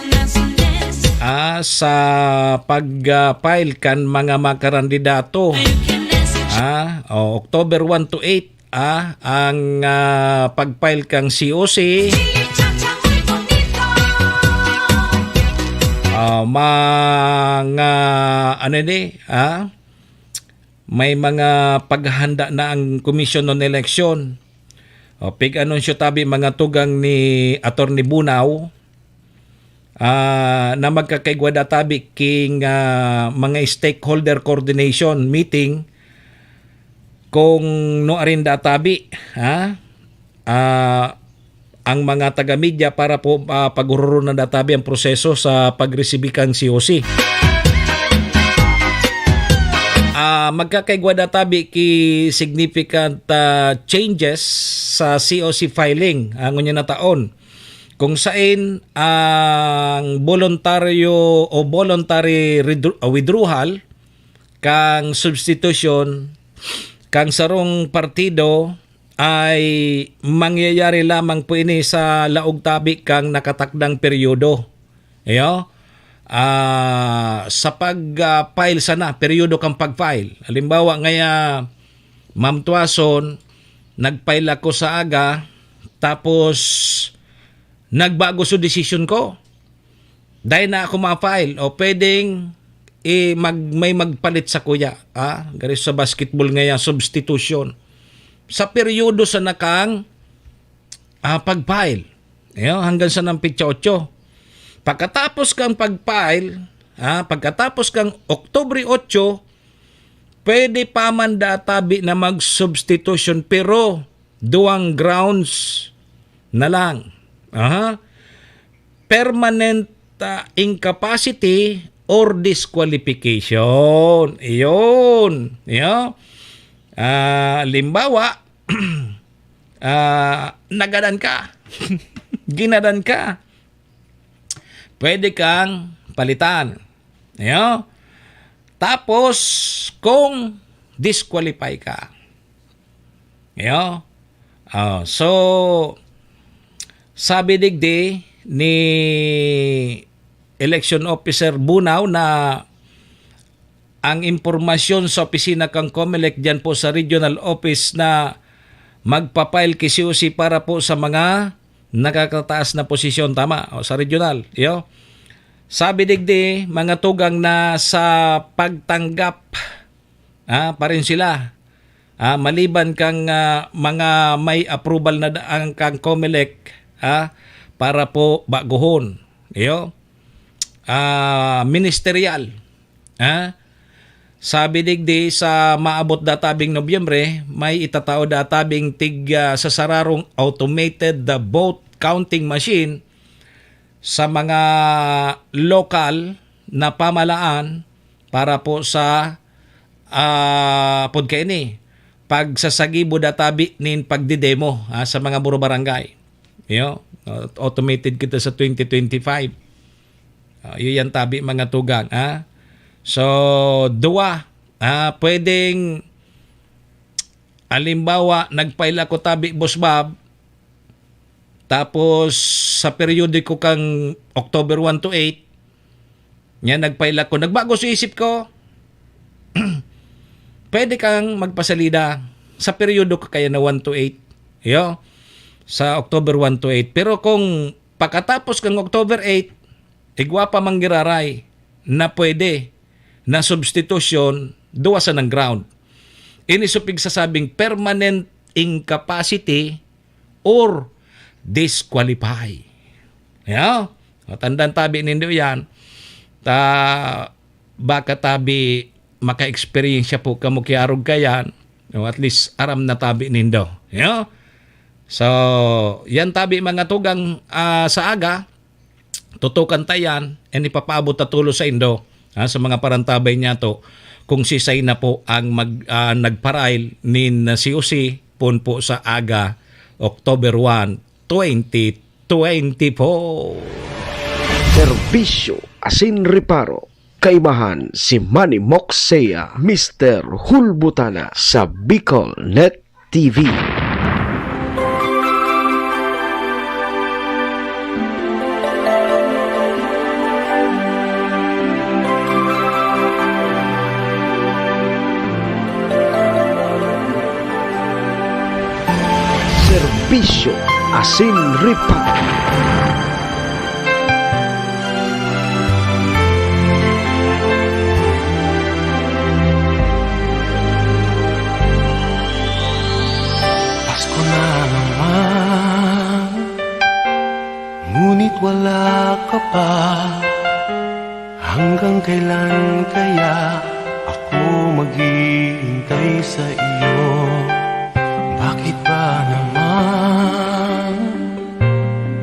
sa pag-file kan mga makarandidato. October 1 to 8 ang pag-file kang COC. May mga paghahanda na ang Commission on Election. Pig-anunsyo tabi mga tugang ni Attorney Bunaw na magkakaigwada tabi king mga stakeholder coordination meeting kung no arinda tabi ang mga taga-media para po pagururo na databi ang proseso sa pagresibikang COC. Magkakaigwada tabi ki significant changes sa COC filing ang unya na taon kung saan ang voluntaryo o voluntary withdrawal kang substitution kang sarong partido ay mangyayari lamang po ini sa laog tabi kang nakatakdang peryodo. Sa pag-file sana, peryodo kang pag-file. Halimbawa ngaya, Ma'am Tuason, nag-file ako sa aga, tapos nagbago sa decision ko. Dahil na ako ma-file, o pwedeng may magpalit sa kuya. Garis sa basketball ngaya, substitution. Sa peryodo sa nakang pag-file. Hanggang sa ng pitsa 8. Pagkatapos kang pag-file, pagkatapos kang Oktubre 8, pwede pa man databi na mag-substitution pero duwang grounds na lang. Permanent incapacity or disqualification. Iyon. Limbawa, nagadan ka. Ginadan ka. Pwede kang palitan. Tapos, kung disqualify ka. So, sabi digdi ni Election Officer Bunaw na ang impormasyon sa opisina kang Comelec dyan po sa regional office na magpapile kay COC para po sa mga nakakataas na posisyon, tama, sa regional. Sabi digdi, mga tugang na sa pagtanggap pa rin sila maliban kang mga may approval na ang kang COMELEC para po baguhon. Ministerial. Sabi digdi sa maabot databing Nobyembre, may itatao databing sa sararong automated vote counting machine sa mga lokal na pamalaan para po sa pagsasagibo databi nin pagdidemo sa mga buro barangay. Automated kita sa 2025. Yan tabi mga tugang. So, pwedeng alimbawa, nagpaila ko tabi, Boss Bob, tapos sa periodiko kang October 1 to 8, nagpaila ko, nagbago sa isip ko, pwede kang magpasalida sa periodo ko kaya na 1 to 8. Sa October 1 to 8. Pero kung pagkatapos kang October 8, igwa pa manggiraray na pwede na substitution duwa sa ng ground. Inisupig sa sabing permanent incapacity or disqualify. Tandaan tabi nindo yan. Baka tabi maka-experience po kamo kiarog kayan. At least aram na tabi nindo. So, yan tabi mga tugang sa aga. Tutukan tayan and ipapaabot na tulo sa Indo sa mga parantabay niya to kung sisay na po ang nagparail nin COC po sa aga October 1, 2020 po. Serbisyo asin reparo. Kaibahan si Manny Moxea, Mr. Hulbutana sa Bicol Net TV. Serbisyo asin reparo. Ngunit wala ka pa. Hanggang kailan kaya ako maghihintay sa iyo? Bakit ba naman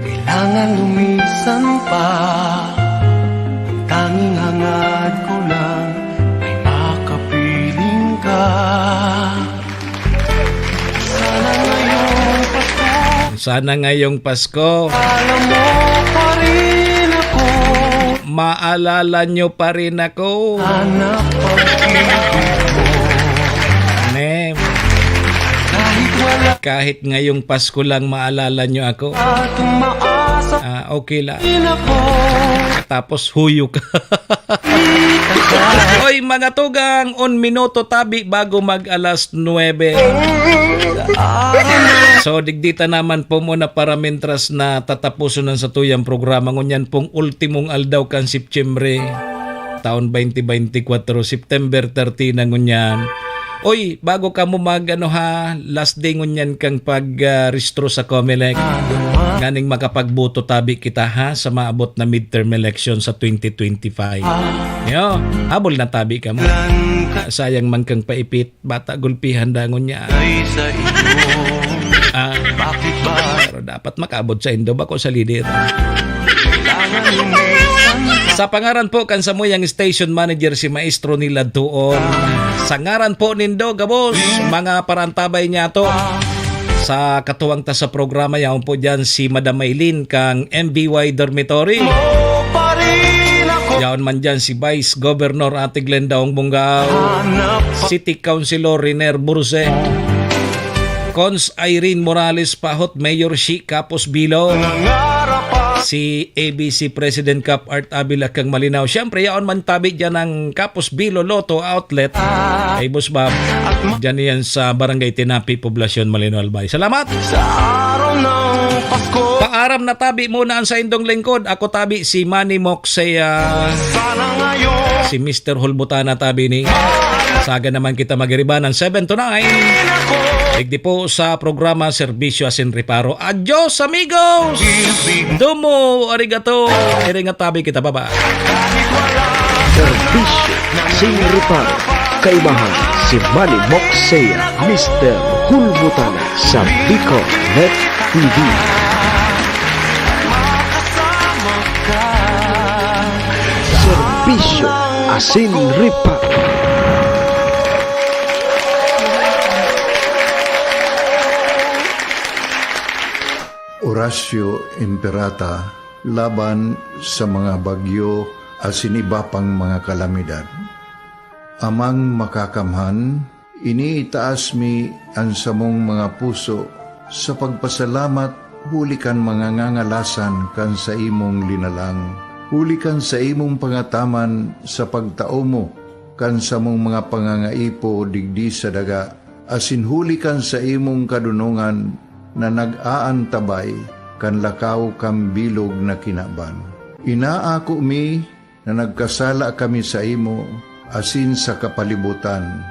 kailangan lumisan pa? Ang tanging hangad ko lang ay makapiling ka. Sana ngayong Pasko, maalala nyo pa rin ako. Kahit ngayong Pasko lang maalala nyo ako. Okay lang. Tapos huyo ka. Oy mga tugang, 1 minuto tabi bago mag alas 9. So digdita naman po muna para mentras na tatapuson ng sa tuyang programa. Ngunyan pong ultimong aldaw kan September taon 2024, September 30 na ngunyan. Oy, bago ka mo last day ngunyan kang pag-restro sa COMELEC. Ganing makapagboto tabi kita sa maabot na midterm election sa 2025. Habol na tabi ka mo. Sayang man kang paipit, bata gulpihan dangon niya. Pero dapat makabot sa Indo bako sa lider. Sa pangaran po kan samuyang station manager si Maestro nila doon. Sa ngaran po nindo gabos mga parantabay niya to. Sa katuwang ta sa programa yaon po dyan si Madam Maylin kang MBY Dormitory. Yaon man dyan si Vice Governor Ate Glenda Ongbongao, City Councilor Riner Burse, Cons Irene Morales Pahot, Mayor Shi Capos Bilo, si ABC President Cap Art Abila kang Malinaw. Siyempre, yaon man tabi dyan ang Capos Bilo Lotto Outlet kay Boss Bob. Dyan yan sa Barangay Tinapi, Poblasyon, Malinaw, Albay. Salamat! Paaram na tabi muna ang sa indong lingkod. Ako tabi si Manny Moxea, si Mr. Hulbutana tabi ni Saga naman kita magiriba ng 7 to 9. Digdi po sa programa Serbisyo Asin Reparo. Adios amigos! Domo, arigato! Iringatabi kita baba. Serbisyo Asin Reparo. Kaibahan si Manny Moxea, Mr. Hulbutana sa Bicol Net TV. Serbisyo Asin Reparo. Horacio Imperata laban sa mga bagyo asin iba pang mga kalamidad. Amang makakamhan, iniitaas mi ang samong mga puso sa pagpasalamat hulikan mga ngangalasan kan sa imong linalang. Hulikan sa imong pangataman sa pagtao mo kan sa mong mga pangangaipo digdi sa daga. Asin hulikan sa imong kadunungan na nag-aantabay kan lakaw kang bilog na kinaban. Inaako mi na nagkasala kami sa imo asin sa kapalibutan.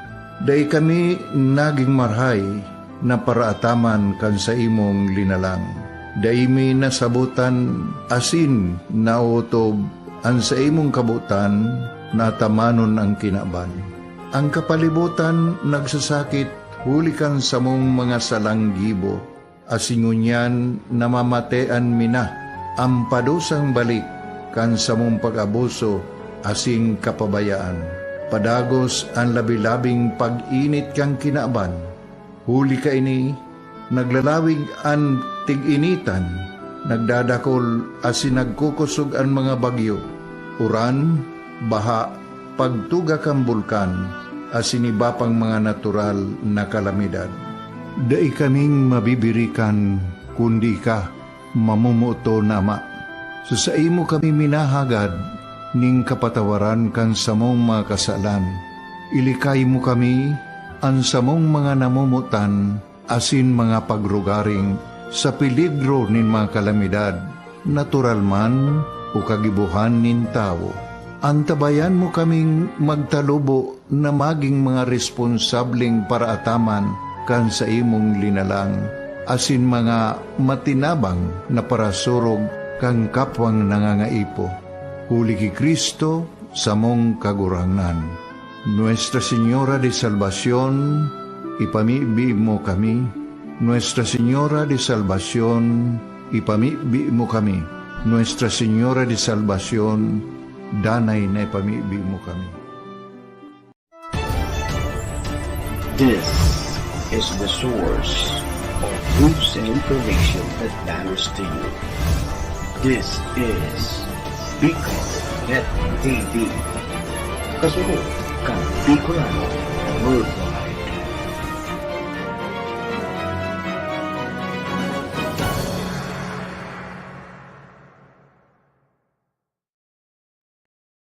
Day kami naging marhay na paraataman kan sa imong linalang. Day mi nasabutan asin nautob ang sa imong kabutan na tamanon ang kinaban. Ang kapalibutan nagsasakit hulikan sa mong mga salanggibo. Asingunyan namamatean mina ang padusang balik kan sa mong pag-abuso asing kapabayaan. Padagos ang labi-labing pag-init kang kinaban. Huli ka ini, naglalawig ang tig-initan, nagdadakol asin nagkukusog ang mga bagyo. Uran, baha, pagtuga kang bulkan, asin iba pang mga natural na kalamidad. Dai kaming mabibirikan, kundi ka, mamumuto na ama. Sa imo kami minahagad, ning kapatawaran kan samong mga kasalan. Ilikay mo kami, ang samong mga namumutan, asin mga pagrugaring, sa peligro nin mga kalamidad, natural man o kagibuhan nin tao. Antabayan mo kaming magtalubo na maging mga responsableng paraataman, kan sa imong linalang, asin mga matinabang na parasurog kang kapwang nangangaipo. Huli ki Kristo sa mong kagurangan. Nuestra Señora de Salvación, ipamibi mo kami. Nuestra Señora de Salvación, ipamibi mo kami. Nuestra Señora de Salvación, danay na ipamibi mo kami. This is the source of news and information that matters to you. This is Bicol Net TV. Kasunod kang Bicolano Worldwide.